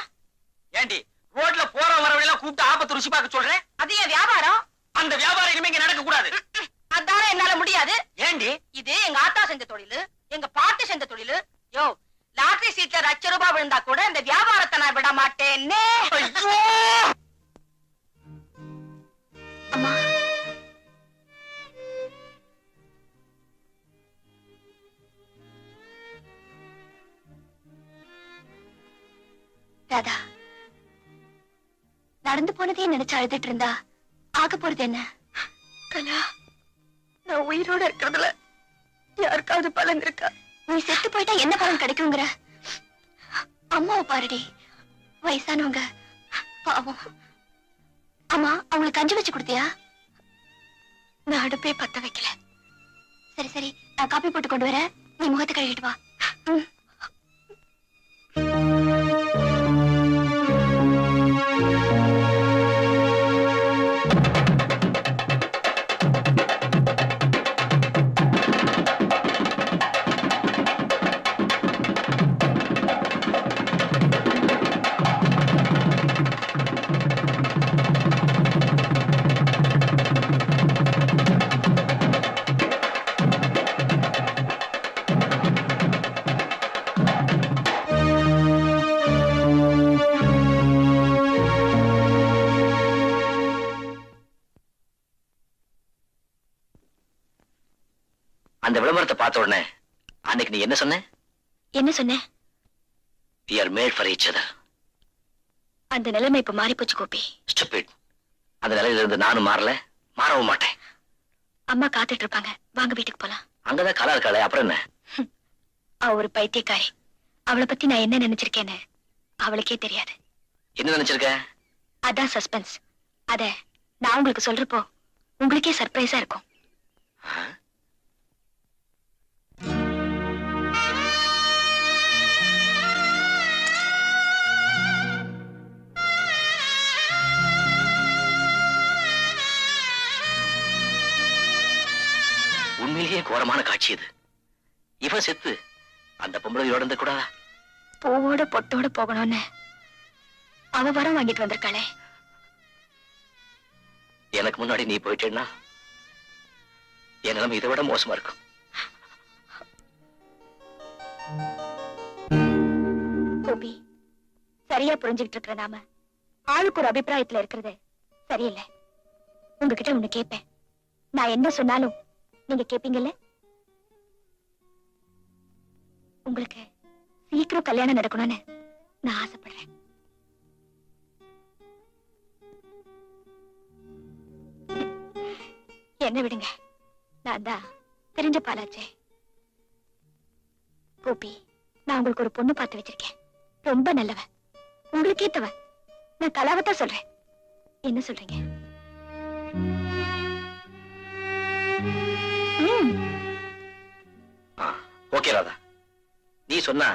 S1: ஏண்டி ரோட்ல போற வரவெல்லாம் கூப்பிட்டு ஆபத்து ருசி பார்க்க சொல்றேன்?
S4: அது என் வியாபாரம்.
S1: அந்த வியாபாரம் இனிமே இங்க நடக்க கூடாது.
S4: அதானே என்னால முடியாது.
S1: ஏண்டி?
S4: இது எங்க ஆத்தா செஞ்ச தொழிலு, எங்க பாட்டி செஞ்ச தொழிலு. யோ, லாட்டரி சீட்ல 1,00,000 ரூபாய் விழுந்தா கூட இந்த வியாபாரத்தை நான் விட மாட்டேன்னே.
S1: ஐயோ!
S3: அம்மா, ராதா, நடந்து போனதே நினைச்சு அழுதுட்டு இருந்தா ஆக போறது என்ன? கலா, நான் உயிரோட இருக்கிறதுல யாருக்காவது பலன் இருக்கா? நீ செத்து போயிட்டா என்ன பலன் கிடைக்குங்கிற? அம்மாவை பாருடி, வயசானவங்க பாவம். அம்மா, அவங்களுக்கு கஞ்சி வச்சு கொடுத்தியா? நான் அடுப்பே பத்த வைக்கல. சரி சரி, நான் காப்பி போட்டு கொண்டு வரேன், நீ முகத்தை கழுவிட்டு வா.
S7: அந்த விளம்பரத்தை பார்த்த உடனே அன்னைக்கு நீ என்ன சொன்ன?
S3: என்ன சொன்னேன்?
S7: We are made for each other.
S3: அந்த நிலைமை இப்ப மாறி போச்சு கோபி.
S7: Stupid. அந்த நிலையில இருந்து நானும் மாறல, மாறவும் மாட்டேன்.
S3: அம்மா காத்துட்டு இருப்பாங்க, வாங்க வீட்டுக்கு போலாம்.
S7: அங்கதான் கலா இருக்காளே, அப்புறம் என்ன?
S3: அவ ஒரு பைத்தியக்காரி. அவளை பத்தி நான் என்ன நினைச்சிருக்கேன்னு அவளுக்கே தெரியாது.
S7: என்ன நினைச்சிருக்க?
S3: அதான் சஸ்பென்ஸ். அத நான் உங்களுக்கு சொல்றப்போ உங்களுக்கே சர்ப்ரைஸா இருக்கும்.
S7: உண்மையிலேயே கோரமான காட்சி இது. இவன் செத்து அந்த பொம்பளையோட இருந்த கூடாதா?
S3: பூவோட பொட்டோட போகணும்னு அவ வரம் வாங்கிட்டு வந்திருக்காளே.
S7: எனக்கு முன்னாடி நீ போயிட்டேன்னா என் நிலைமை இதை விட மோசமா இருக்கும்.
S3: கோபி, சரியா புரிஞ்சுக்கிட்டு இருக்கிற நாம ஆளுக்கு ஒரு அபிப்பிராயத்துல இருக்கிறது சரியில்லை. உங்ககிட்ட ஒண்ணு கேட்பேன், நான் என்ன சொன்னாலும் நீங்க கேப்பீங்கல்ல? உங்களுக்கு சீக்கிரம் கல்யாணம் நடக்கணும்னு நான் ஆசைப்படுறேன். என்ன விடுங்க, நான் தான் தெரிஞ்ச பாலாச்சே. கோபி, நான் உங்களுக்கு ஒரு பொண்ணு பார்த்து வச்சிருக்கேன். ரொம்ப நல்லவ, உங்களுக்கு ஏத்தவ. நான் கலாவத்தான் சொல்றேன். என்ன சொல்றீங்க?
S7: ஓகே ராதா, நீ சொன்னா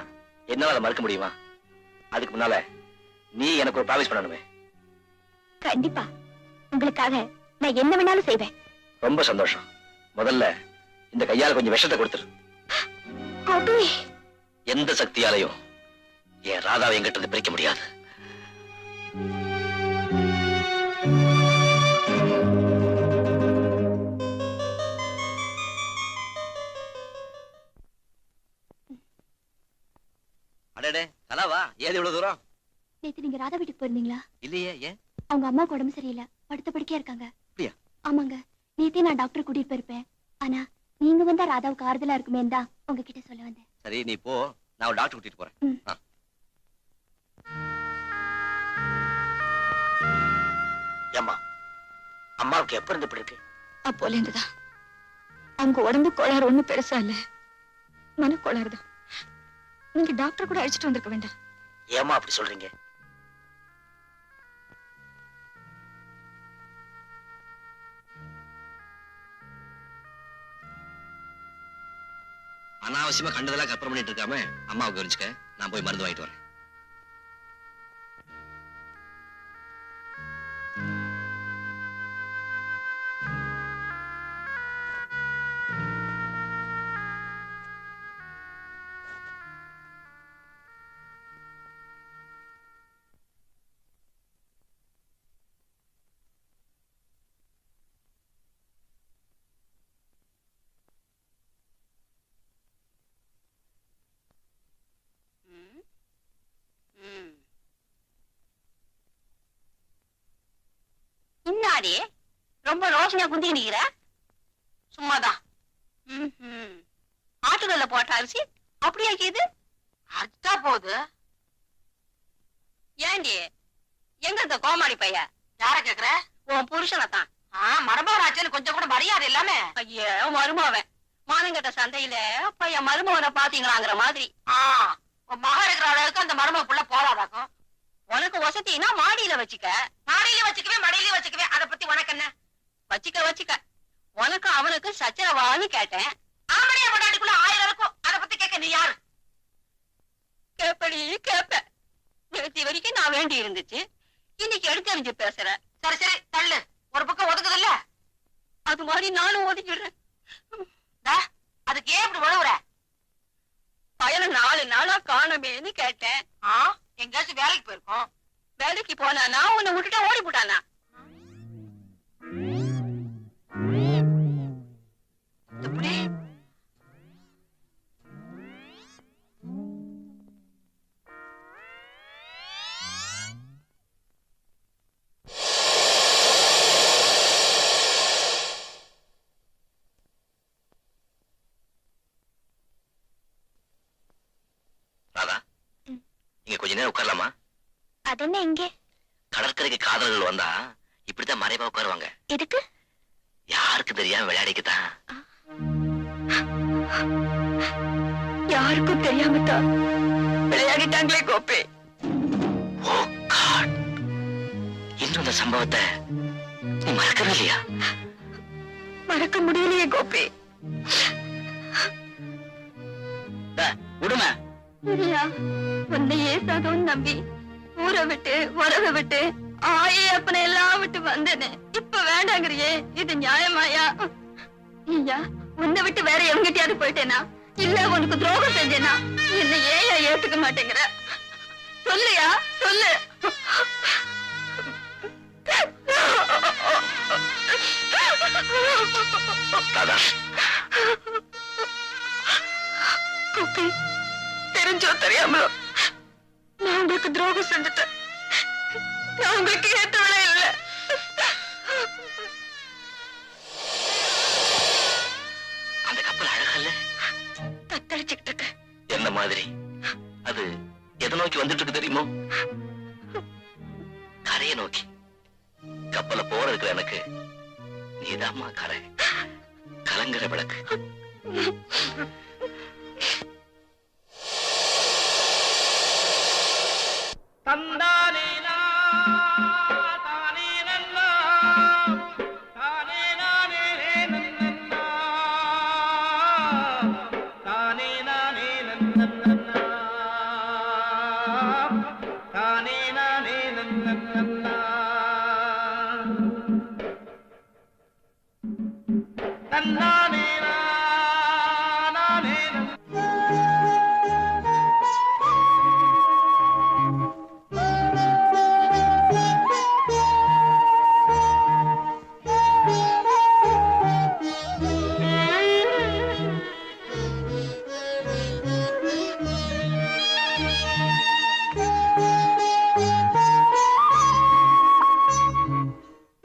S7: என்னால அதை மறுக்க முடியுமா? அதுக்கு முன்னால நீ எனக்கு ஒரு ப்ராமிஸ் பண்ணணுமே.
S3: கண்டிப்பா, உங்களுக்காக நான் என்ன வேணாலும் செய்வேன்.
S7: ரொம்ப சந்தோஷம். முதல்ல இந்த கையால கொஞ்சம் விஷத்தை கொடுத்துரு.
S3: கோபி,
S7: எந்த சக்தியாலையும் என் ராதாவை என்கிட்ட இருந்து பிரிக்க முடியாது. அடடே, கலாவா? ஏது இவ்வளவு தூரம்?
S3: நேத்து நீங்க ராதா வீட்டுக்கு போயிருந்தீங்களா?
S7: இல்லையே, ஏன்?
S3: அவங்க அம்மாவுக்கு உடம்பு சரியில்லை, படுத்த படுக்கையா இருக்காங்க.
S7: அப்படியா?
S3: ஆமாங்க, நேத்தே நான் டாக்டர் கூட்டிட்டு போயிருப்பேன். ஆனா நீங்க வந்தா ராதாவுக்கு ஆறுதலா இருக்குமே தான் உங்ககிட்ட சொல்ல வந்தேன்.
S7: சரி நீ போ, நான் ஒரு டாக்டர் கூட்டிட்டு போறேன்.
S3: ம்.
S7: ஆ.
S2: ஏம்மா அம்மாவுக்கு எப்ப இருந்து இப்படி இருக்கு?
S3: அப்போல இருந்துதான். அவங்க உடம்பு கோளாறு ஒண்ணும் பெருசா இல்ல, மனக்கோளாறுதான். நீங்க டாக்டர் கூட அழைச்சிட்டு வந்திருக்க வேண்டாம்.
S2: ஏம்மா அப்படி சொல்றீங்க?
S7: அனாவசியமா கண்டதெல்லாம் கற்பனை பண்ணிட்டு இருக்காம அம்மாவுக்கு கவனிச்சுக்க. நான் போய் மருந்து வாங்கிட்டு வரேன்.
S4: இன்னாடி ரொம்ப ரோஷனியா குந்திக்கு நிக்கிற? சும்மாதான். ஆட்டுக்கல்ல போட்ட அரிசி அப்படியே ஆக்கியது அச்சா போகுது. ஏண்டி எங்க இந்த கோமாளி பைய? யார கேக்குற? உன் புருஷனை தான். மருமகனாச்சேன்னு கொஞ்சம் கூட மரியாதை இல்லாம. ஐயோ மருமவன் மானங்கட்ட சந்தையில பையன் மருமகனை பாத்தீங்களாங்கிற மாதிரி. உன் மக இருக்கிற அளவுக்கு அந்த மருமக புள்ள போறாதாக்கும். உனக்கு வசதினா மாடியில வச்சுக்க. மாடியில வச்சுக்கவே மடியில வச்சுக்கவே, அதை பத்தி உனக்கு என்ன? வச்சுக்க. உனக்கு அவனுக்கு சச்சரவான்னு கேட்டேன். ஆமடியா கொண்டாடிக்குள்ள 1000 இருக்கும், அதை பத்தி கேட்க நீ யாரு? கேப்படி கேப்ப. நேற்று வரைக்கும் நான் வேண்டி இருந்துச்சு, இன்னைக்கு எடுத்தறிஞ்சு பேசுற. சரி தள்ளு, ஒரு பக்கம் ஒதுக்குது இல்ல, அது மாதிரி நானும் ஒதுக்கிடுறேன். அதுக்கு ஏன் இப்படி உழவுற? பயல 4 நாளா காணமேன்னு கேட்டேன். எங்கேயாச்சும் வேலைக்கு போயிருக்கோம். வேலைக்கு போனானா உன்னை விட்டுட்டா ஓடி போட்டானா? எப்படி?
S7: ராதா, இங்க கொஞ்ச நேரம் உட்காரலாமா?
S3: அதென்ன இங்கே?
S7: கடற்கரைக்கு காதலர்கள் வந்தா இப்படித்தான் மறைவா உட்காருவாங்க.
S3: எதுக்கு?
S7: யாருக்கு தெரியாம விளையாடிக்கத்தான்.
S3: யாருக்கும் தெரியாம தான் விளையாடிட்டாங்களே கோப்பே.
S7: ஓ காட், இன்னும் இந்த சம்பவத்தை நீ மறக்கவே இல்லையா?
S3: மறக்க முடியலையே கோப்பே.
S1: விடுமா?
S3: இல்லையா, உன்னை ஏசாதோன்னு நம்பி ஊரை விட்டு உறவை விட்டு ஆயே அப்பனை எல்லாம் விட்டு வந்தேனே, இப்ப வேண்டாங்கிறியே, இது நியாயமாயா? ஐயா, உன்னை விட்டு வேற எவங்கிட்டயாவது போயிட்டேனா, இல்ல உனக்கு துரோகம் செஞ்சேனா? என்ன ஏயா ஏத்துக்க மாட்டேங்கிற? சொல்லுயா, சொல்லு.
S7: ராதா,
S3: கோப்பி, தெரிஞ்சோ தெரியாமலோ நான் உங்களுக்கு துரோகம் செஞ்சுட்டேன். நான் உங்களுக்கு ஏற்றவளே இல்லை.
S7: அந்த கப்பல் அழகல்ல?
S3: தத்தளிச்சுக்கிட்டு இருக்க.
S7: என்ன மாதிரி? அது எதை நோக்கி வந்துட்டு இருக்கு தெரியுமோ? கரையை நோக்கி. கப்பல போற இருக்கிற எனக்கு நீதாம்மா கரை, கலங்குற விளக்கு.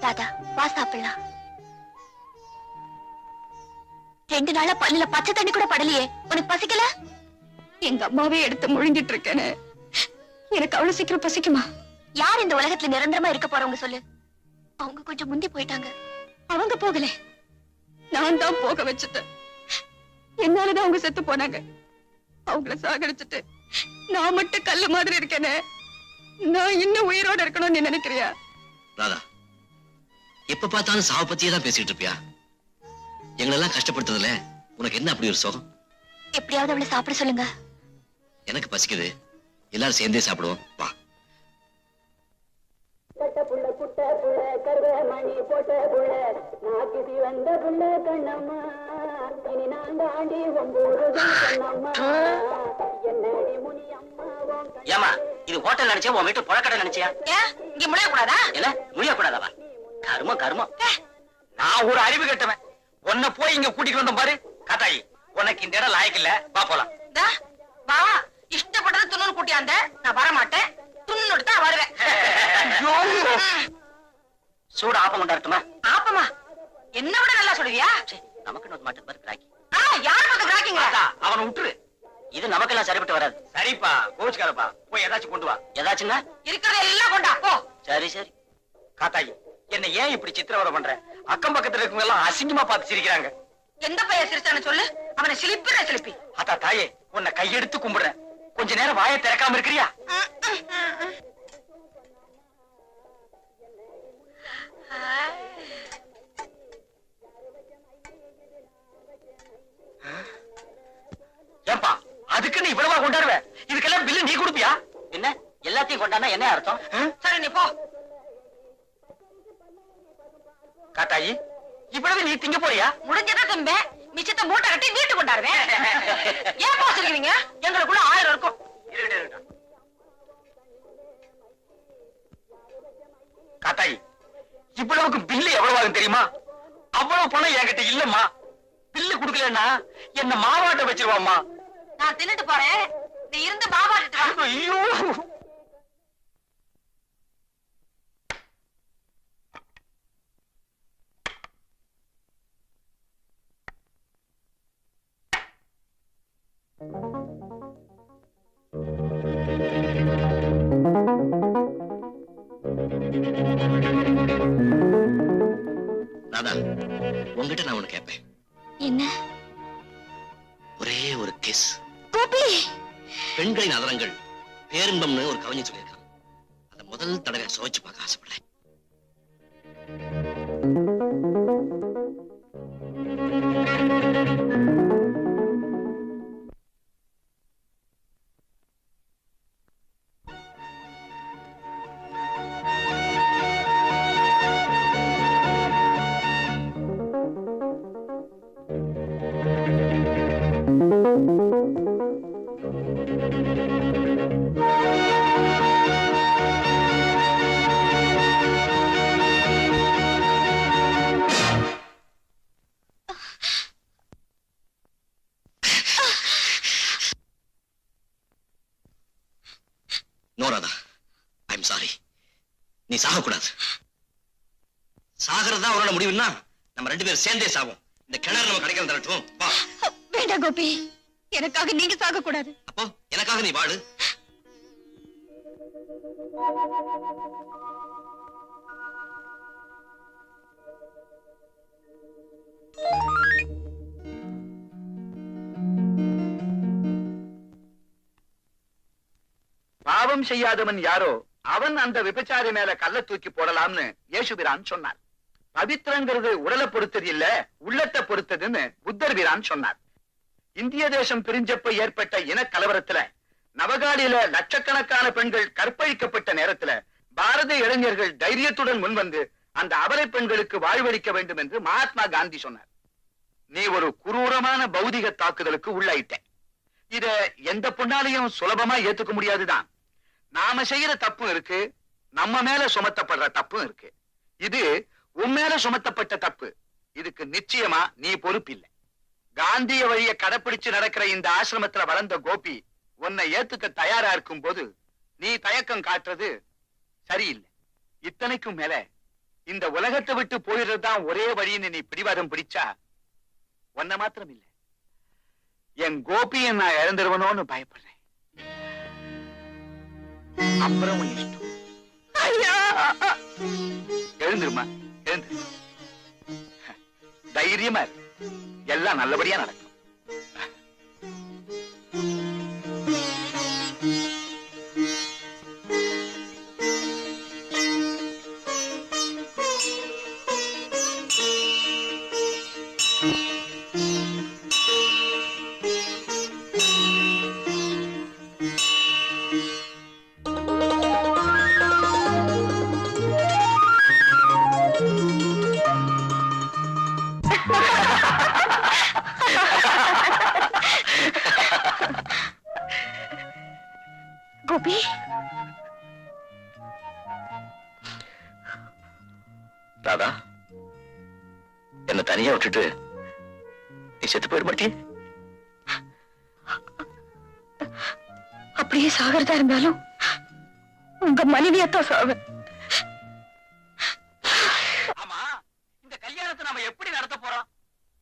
S3: ராதா, வா சாப்பிடலாம். 2 நாளா பல்லுல பச்சை தண்ணி கூட படலையே, உனக்கு பசிக்கல? எங்க அம்மாவே எடுத்து முழுங்கிட்டு இருக்கேனே, எனக்கு அவ்வளவு சீக்கிரம் பசிக்குமா? யார் இந்த உலகத்துல நிரந்தரமா இருக்க போறவங்க சொல்லு? அவங்க கொஞ்சம் முந்தி போயிட்டாங்க. அவங்க போகல, நான் தான் போக வச்சுட்டேன். என்னாலதான் அவங்க செத்து போனாங்க. அவங்கள சாகடிச்சுட்டு நான் மட்டும் கல்லு மாதிரி இருக்கேனே, நான் இன்னும் உயிரோட இருக்கணும்னு நீ நினைக்கிறியா?
S7: ராதா, எப்ப பார்த்தாலும் சாவ பத்தியே தான் பேசிட்டு இருப்பியா? எங்களெல்லாம் கஷ்டப்படுத்துறதுல உனக்கு என்ன அப்படி ஒரு சுகம்?
S3: எப்படியாவது அவளை சாப்பிட சொல்லுங்க.
S7: எனக்கு பசிக்குது, எல்லாரும் சேர்ந்தே சாப்பிடுவோம், வா.
S1: ஏமா இது ஹோட்டல் நினைச்சா உன் வீட்டு புழக்கடை நினைச்சியா?
S4: ஏன் இங்க முளைய கூடாதா?
S1: என்ன முடிய கூடாதவா? கருமம் கருமம். நான் ஒரு அறிவு கட்டவன், உன்னை போய் இங்க கூட்டிட்டு வந்தோம் பாரு. காத்தாயி, உனக்கு இந்த இடம் லாயக்கு இல்ல, வா போலாம்.
S4: வா, இஷ்டப்பட்டது துண்ணு கூட்டியாந்த, நான் வர மாட்டேன். துண்ணு தான் வருவேன்.
S1: சூடு ஆப்பம் கொண்டாடட்டுமா?
S4: ஆப்பமா? என்ன விட நல்லா சொல்லுவியா?
S1: நமக்கு நோட் மாட்டு பாரு கிராக்கி.
S4: யார் பக்கம் கிராக்கிங்க?
S1: அவனை விட்டுரு, இது நமக்கெல்லாம் சரிப்பட்டு வராது. சரிப்பா, கோச்சுக்காரப்பா, போய் ஏதாச்சும் கொண்டு வா. ஏதாச்சுன்னா
S4: இருக்கிறத எல்லாம் கொண்டா போ.
S1: சரி சரி. காத்தாயி, என்ன ஏன் இப்படி சித்திரவதை பண்ற? அக்கம் பக்கத்துல இருக்கவங்க எல்லாம் அசிங்கமா பார்த்து சிரிக்கிறாங்க.
S4: எந்த பையன் சிரிச்சான்னு சொல்லு, அவனை சிலிப்பிற சிலிப்பி.
S1: அத்தா தாயே, உன்னை கையெடுத்து கும்பிடுறேன், கொஞ்ச நேரம் வாயை திறக்காம இருக்கிறியா? ஏன்பா, அதுக்கு நீ இவ்வளவா கொண்டாடுவ? இதுக்கெல்லாம் பில்லு நீ கொடுப்பியா? என்ன எல்லாத்தையும் கொண்டாடா என்ன அர்த்தம்?
S4: சரி நீ போ.
S1: காத்தாயி, இவ்வளவு நீ திங்க போறியா?
S4: முடிஞ்சதா திம்ப, மிச்சத்தை மூட்டை கட்டி வீட்டு கொண்டாடுவேன். ஏன் போசிருக்கீங்க? எங்களுக்குள்ள 1000 இருக்கும்.
S1: காத்தாயி, இவ்வளவுக்கு பில்லு எவ்வளவு ஆகும் தெரியுமா? அவ்வளவு பணம் என்கிட்ட இல்லம்மா. பில்லு குடுக்கலன்னா என்ன மாவாட்ட வச்சிருவாம்மா.
S4: நான் தின்னுட்டு போறேன், நீ இருந்து பாபாட்டு வா.
S1: ஐயோ,
S7: ராதா, உங்ககிட்ட நான் ஒண்ணு கேட்பேன்.
S3: என்ன?
S7: ஒரே ஒரு கிஸ்.
S3: கோபி,
S7: பெண்களின் அதரங்கள் பேரின்பம்னு ஒரு கவிஞன் சொல்லியிருக்கான். அதை முதல் தடவை சுவைச்சு பார்க்க ஆசைப்படுறேன். No Radha, I'm sorry. நீ சாகக்கூடாது. சாகிறதா உன்னோட முடிவுன்னா நம்ம 2 பேரும் சேர்ந்தே சாவோம். இந்த கிணறு நம்ம கிடைக்கிற தரட்டும், வா.
S3: வேண்டாம் கோபி, எனக்காக நீங்க சாக கூடாது.
S7: அப்போ எனக்காக நீ வாழு.
S5: பாவம் செய்யாதவன் யாரோ அவன் அந்த விபச்சாரி மேல கல்ல தூக்கி போடலாம்னு இயேசுபிரான் சொன்னார். பவித்திரங்கிறது உடலை பொறுத்தது இல்ல, உள்ளத்தை பொறுத்ததுன்னு புத்தர் பிரான் சொன்னார். இந்திய தேசம் பிரிஞ்சப்ப ஏற்பட்ட இன கலவரத்துல நவகாலியில லட்சக்கணக்கான பெண்கள் கற்பழிக்கப்பட்ட நேரத்துல பாரத இளைஞர்கள் தைரியத்துடன் முன்வந்து அந்த அபலை பெண்களுக்கு வாழ்வளிக்க வேண்டும் என்று மகாத்மா காந்தி சொன்னார். நீ ஒரு குரூரமான பௌதிக தாக்குதலுக்கு உள்ளாயிட்ட. இத எந்த பொண்ணாலையும் சுலபமா ஏத்துக்க முடியாதுதான். நாம செய்யற தப்பு இருக்கு, நம்ம மேல சுமத்தப்படுற தப்பும் இருக்கு. இது உன் மேல சுமத்தப்பட்ட தப்பு, இதுக்கு நிச்சயமா நீ பொறுப்பில்லை. காந்திய வழிய கடைப்பிடிச்சு நடக்கிற இந்த ஆசிரமத்துல வளர்ந்த கோபி உன்னை ஏத்துக்க தயாரா இருக்கும் போது நீ தயக்கம் காட்டுறது சரியில்லை. இத்தனைக்கும் மேல இந்த உலகத்தை விட்டு போயிடுறதுதான் ஒரே வழின்னு நீ பிடிவாதம் பிடிச்சா உன்னை மாத்திரம் இல்ல, என் கோபியை நான் இழந்துருவனோன்னு பயப்படுறேன். அப்புறம் உன் இஷ்டம். எழுந்துருமா, எழுந்துரு. தைரியமா இரு, எல்லாம் நல்லபடியா நடக்கும்.
S3: கோபி,
S7: ராதா, என்ன தனியா விட்டுட்டு நீ செத்து போயிட மாட்டியே?
S3: அப்படியே சாகிறதா இருந்தாலும் உங்க மனைவியத்தான் சாவேன்.
S1: ஆமா, இந்த கல்யாணத்தை நாம எப்படி நடத்த போறோம்?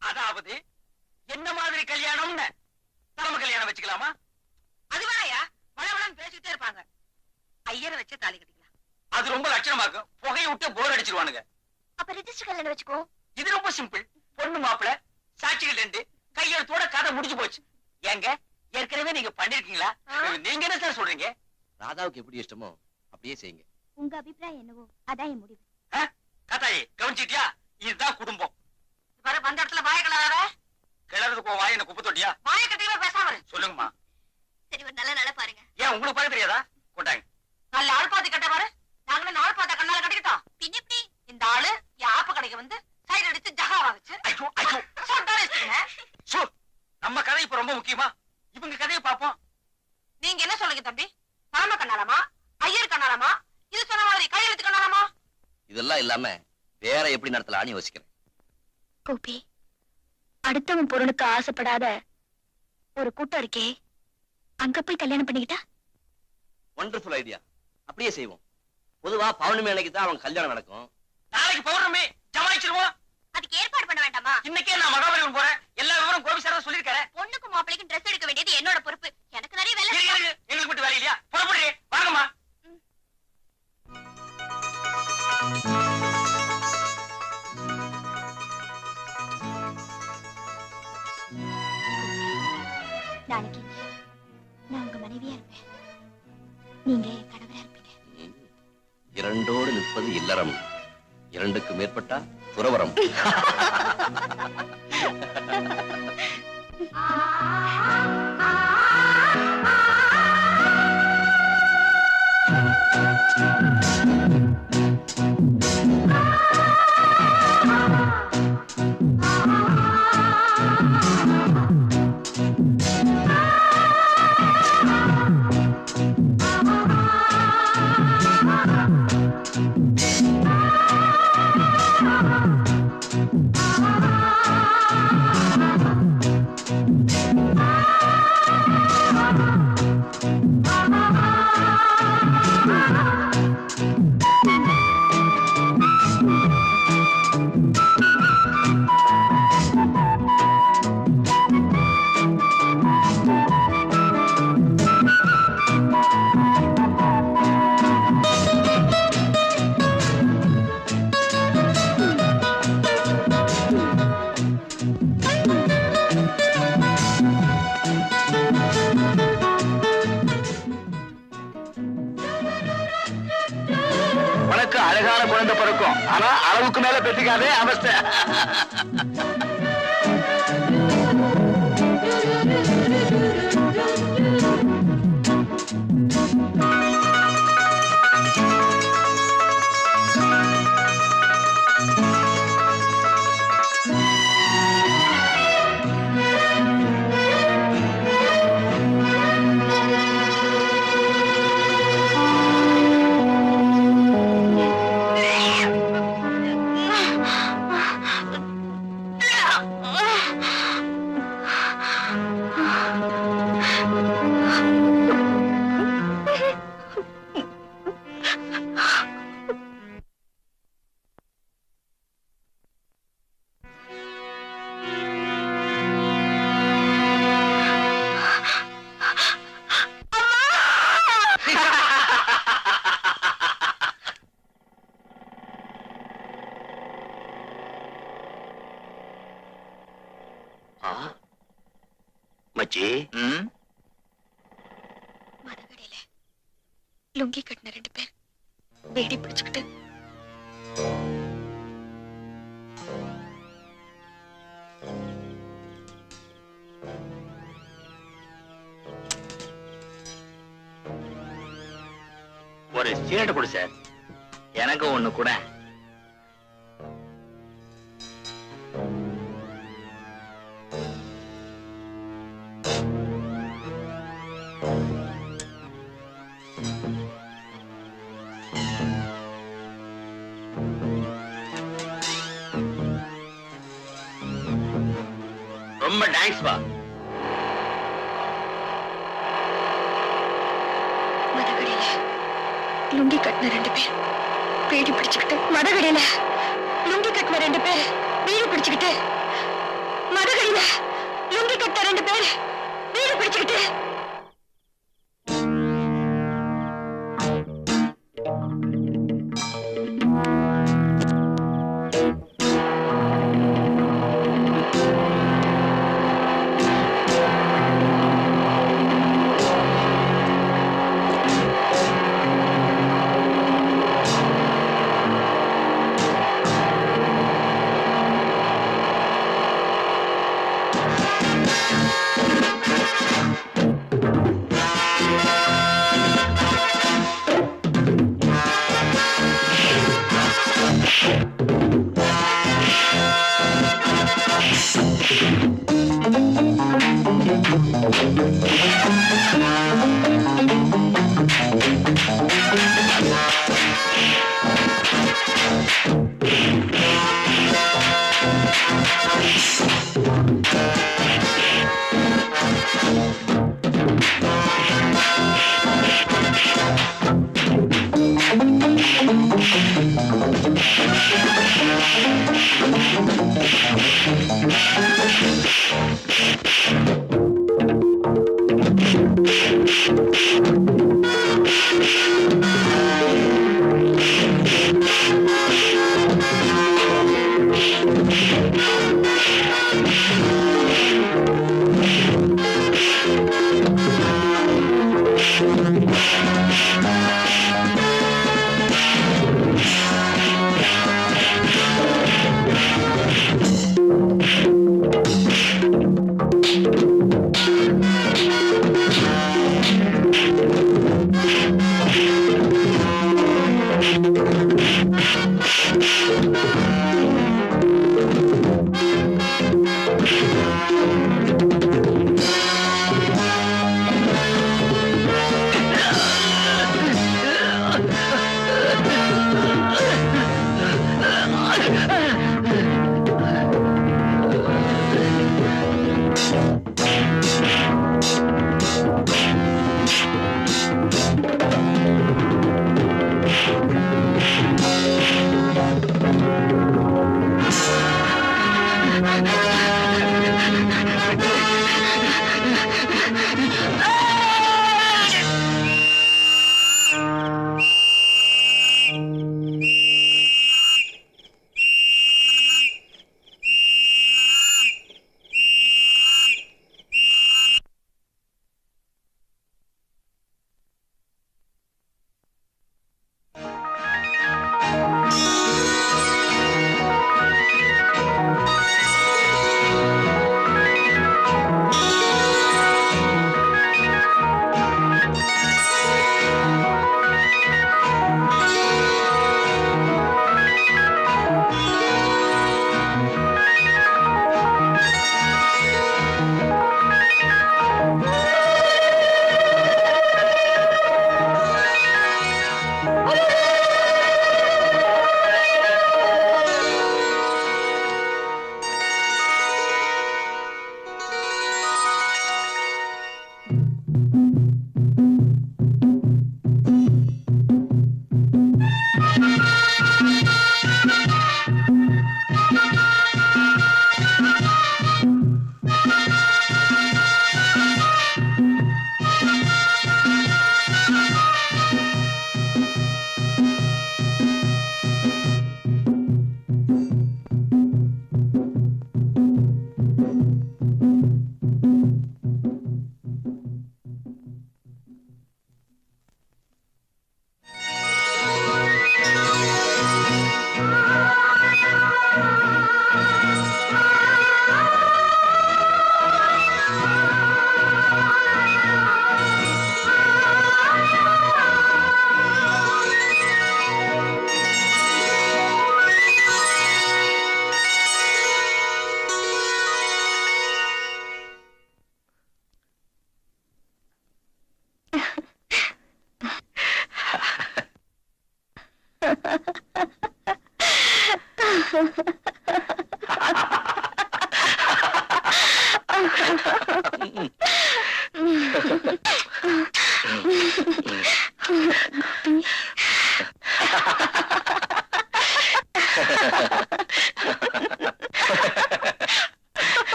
S1: அதாவது என்ன மாதிரி கல்யாணம்னு தலைமை கல்யாணம் வச்சுக்கலாமா?
S4: அதுவாயா வளவளன்னு பேசிக்கிட்டே இருப்பாங்க. ஐயரை வச்சு தாலி கட்டிக்கலாம்.
S1: அது ரொம்ப லட்சணமாக்கும். புகையை விட்டு போர் அடிச்சிருவானுங்க.
S3: அப்ப ரிஜிஸ்டர் கல்யாணம் வச்சுக்கோ.
S1: இது ரொம்ப சிம்பிள். பொண்ணு மாப்பிள, சாட்சிகள் 2, கையெழுத்தோட கதை முடிஞ்சு போச்சு. ஏங்க, ஏற்கனவே நீங்க பண்ணிருக்கீங்களா? நீங்க என்ன சார் சொல்றீங்க?
S7: ராதாவுக்கு எப்படி இஷ்டமோ அப்படியே செய்யுங்க.
S3: உங்க அபிப்பிராயம் என்னவோ அதான் என் முடிவு.
S1: கதாயி கவனிச்சிட்டியா? இதுதான் குடும்பம்.
S4: வர வந்த இடத்துல வாய கலராத.
S1: கிளறதுக்கு வாய் என்ன குப்பை தொட்டியா?
S4: வாய கட்டிக்கவே பேசாம இரு.
S1: சொல்லுங்கம்மா.
S3: சரி, ஒரு நல்ல நாளா பாருங்க.
S1: ஏன் உங்களுக்கு பார்க்க தெரியாதா? கொண்டாங்க.
S4: நல்ல ஆள் பாத்தி கட்ட பாரு. நாங்களும் நாள் பார்த்தா கண்ணால கட்டிக்கிட்டோம்.
S3: பின்ன எப்படி?
S4: இந்த ஆளு என் ஆப்ப கடைக்கு வந்து சைடு அடிச்சு ஜகாவா வச்சு
S1: ஐயோ ஐயோ, சோ, நம்ம கதை இப்ப ரொம்ப முக்கியமா? இவங்க கதையை பார்ப்போம்.
S4: நீங்க என்ன சொல்லுங்க தம்பி? தலைமை கண்ணாலமா, ஐயர் கண்ணாலமா, இது சொன்ன மாதிரி கையெழுத்து கண்ணாலமா?
S7: இதெல்லாம் இல்லாம வேற எப்படி நடத்தலாம்னு யோசிக்கிறேன்.
S3: கோபி, அடுத்தவன் பொருளுக்கு ஆசைப்படாத ஒரு கூட்டம் இருக்கே, அங்க போய் கல்யாணம் பண்ணிக்கிட்டா?
S7: Wonderful idea. அப்படியே செய்வோம். பொதுவா பௌர்ணமி அன்னைக்கு தான் அவங்க கல்யாணம் நடக்கும்.
S1: நாளைக்கு பௌர்ணமி, ஜமாயிச்சிருவோம்.
S3: அதுக்கு ஏற்பாடு பண்ண வேண்டாமா?
S1: இன்னைக்கே நான் மகாபலிபுரம் போறேன். எல்லா விவரம் கோபி சார் சொல்லிருக்காரு.
S3: பொண்ணுக்கும் மாப்பிளைக்கும் ட்ரெஸ் எடுக்க வேண்டியது என்னோட பொறுப்பு. எனக்கு நிறைய வேலை
S1: இருக்கு,
S3: இருக்கு.
S1: இருக்கு. எங்களுக்கு மட்டும் வேலை இல்லையா? புறப்படுறே, வாங்கம்மா.
S3: நாளைக்கு நான் உங்க மனைவியா இருப்பேன், நீங்க என் கணவரா இருப்பீங்க.
S7: இரண்டோடு நிற்பது இல்லறம், இரண்டுக்கு மேற்பட்டா துறவரம்.
S5: உனக்கு அழகான குழந்தை பிறக்கும், ஆனா அளவுக்கு மேல பெற்றுக்காதே, அவஸ்தை.
S2: மச்சி
S3: மரகடையில லுங்கி கட்டின 2 பேர் வேடி பிடிச்சுக்கிட்டு
S2: ஒரு சீரட் கொடு சார். எனக்கு ஒண்ணு கூட. ரொம்ப தேங்க்ஸ் பா.
S3: மரகடையில லுங்கி கட்டின 2 பேர் வேடி பிடிச்சுக்கிட்டு மரகடையில லுங்கி கட்டின 2 பேர் வீடு பிடிச்சுக்கிட்டு மரகடையில லுங்கி கட்டின 2 பேர் வீடு பிடிச்சுக்கிட்டு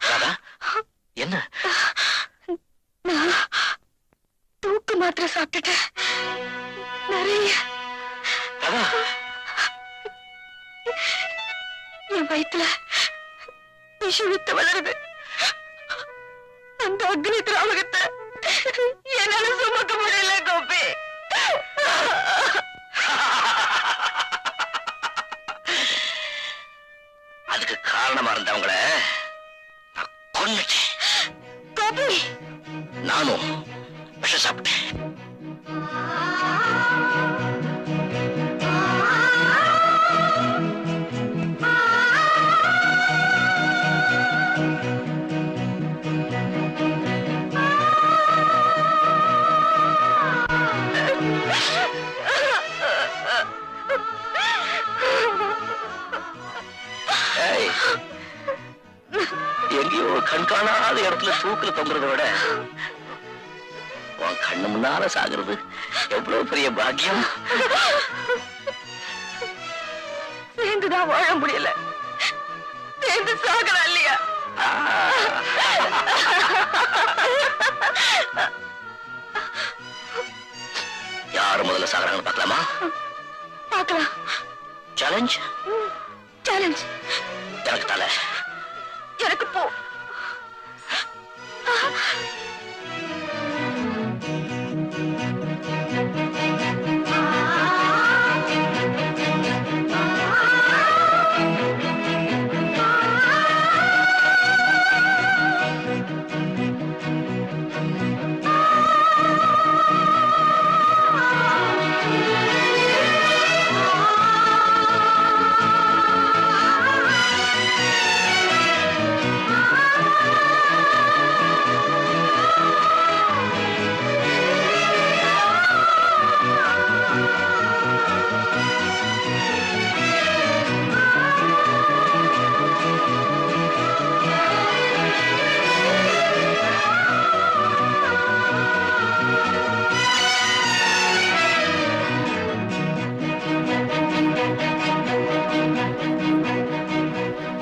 S7: ராதா, என்ன
S3: தூக்கு மாத்திரை சாப்பிட்டுட்டேன் நிறைய.
S7: ராதா,
S3: என் வயித்துல விஷவித்த வளருது. அந்த அக்னி திராவகத்தை என்னால சுமக்க முடியல கோபி.
S7: அதுக்கு காரணமா இருந்தவங்கள நான் கொன்னுட்டேன்.
S3: கோபி,
S7: நானும் விஷம் சாப்பிட்டேன். ஏய், எங்கேயோ கண்காணாத இடத்துல தூக்குல தொங்குறதை விட உன் கண்ணு முன்னால சாகுறது எவ்வளவு பெரிய பாக்கியம்.
S3: சேர்ந்துதான் வாழ முடியல, சேர்ந்து சாகலாம் இல்லையா?
S7: யாரு முதல்ல சாகுறாங்கன்னு பார்க்கலாமா?
S3: பார்க்கலாம்.
S7: Challenge
S3: challenge.
S7: எனக்கு தலை.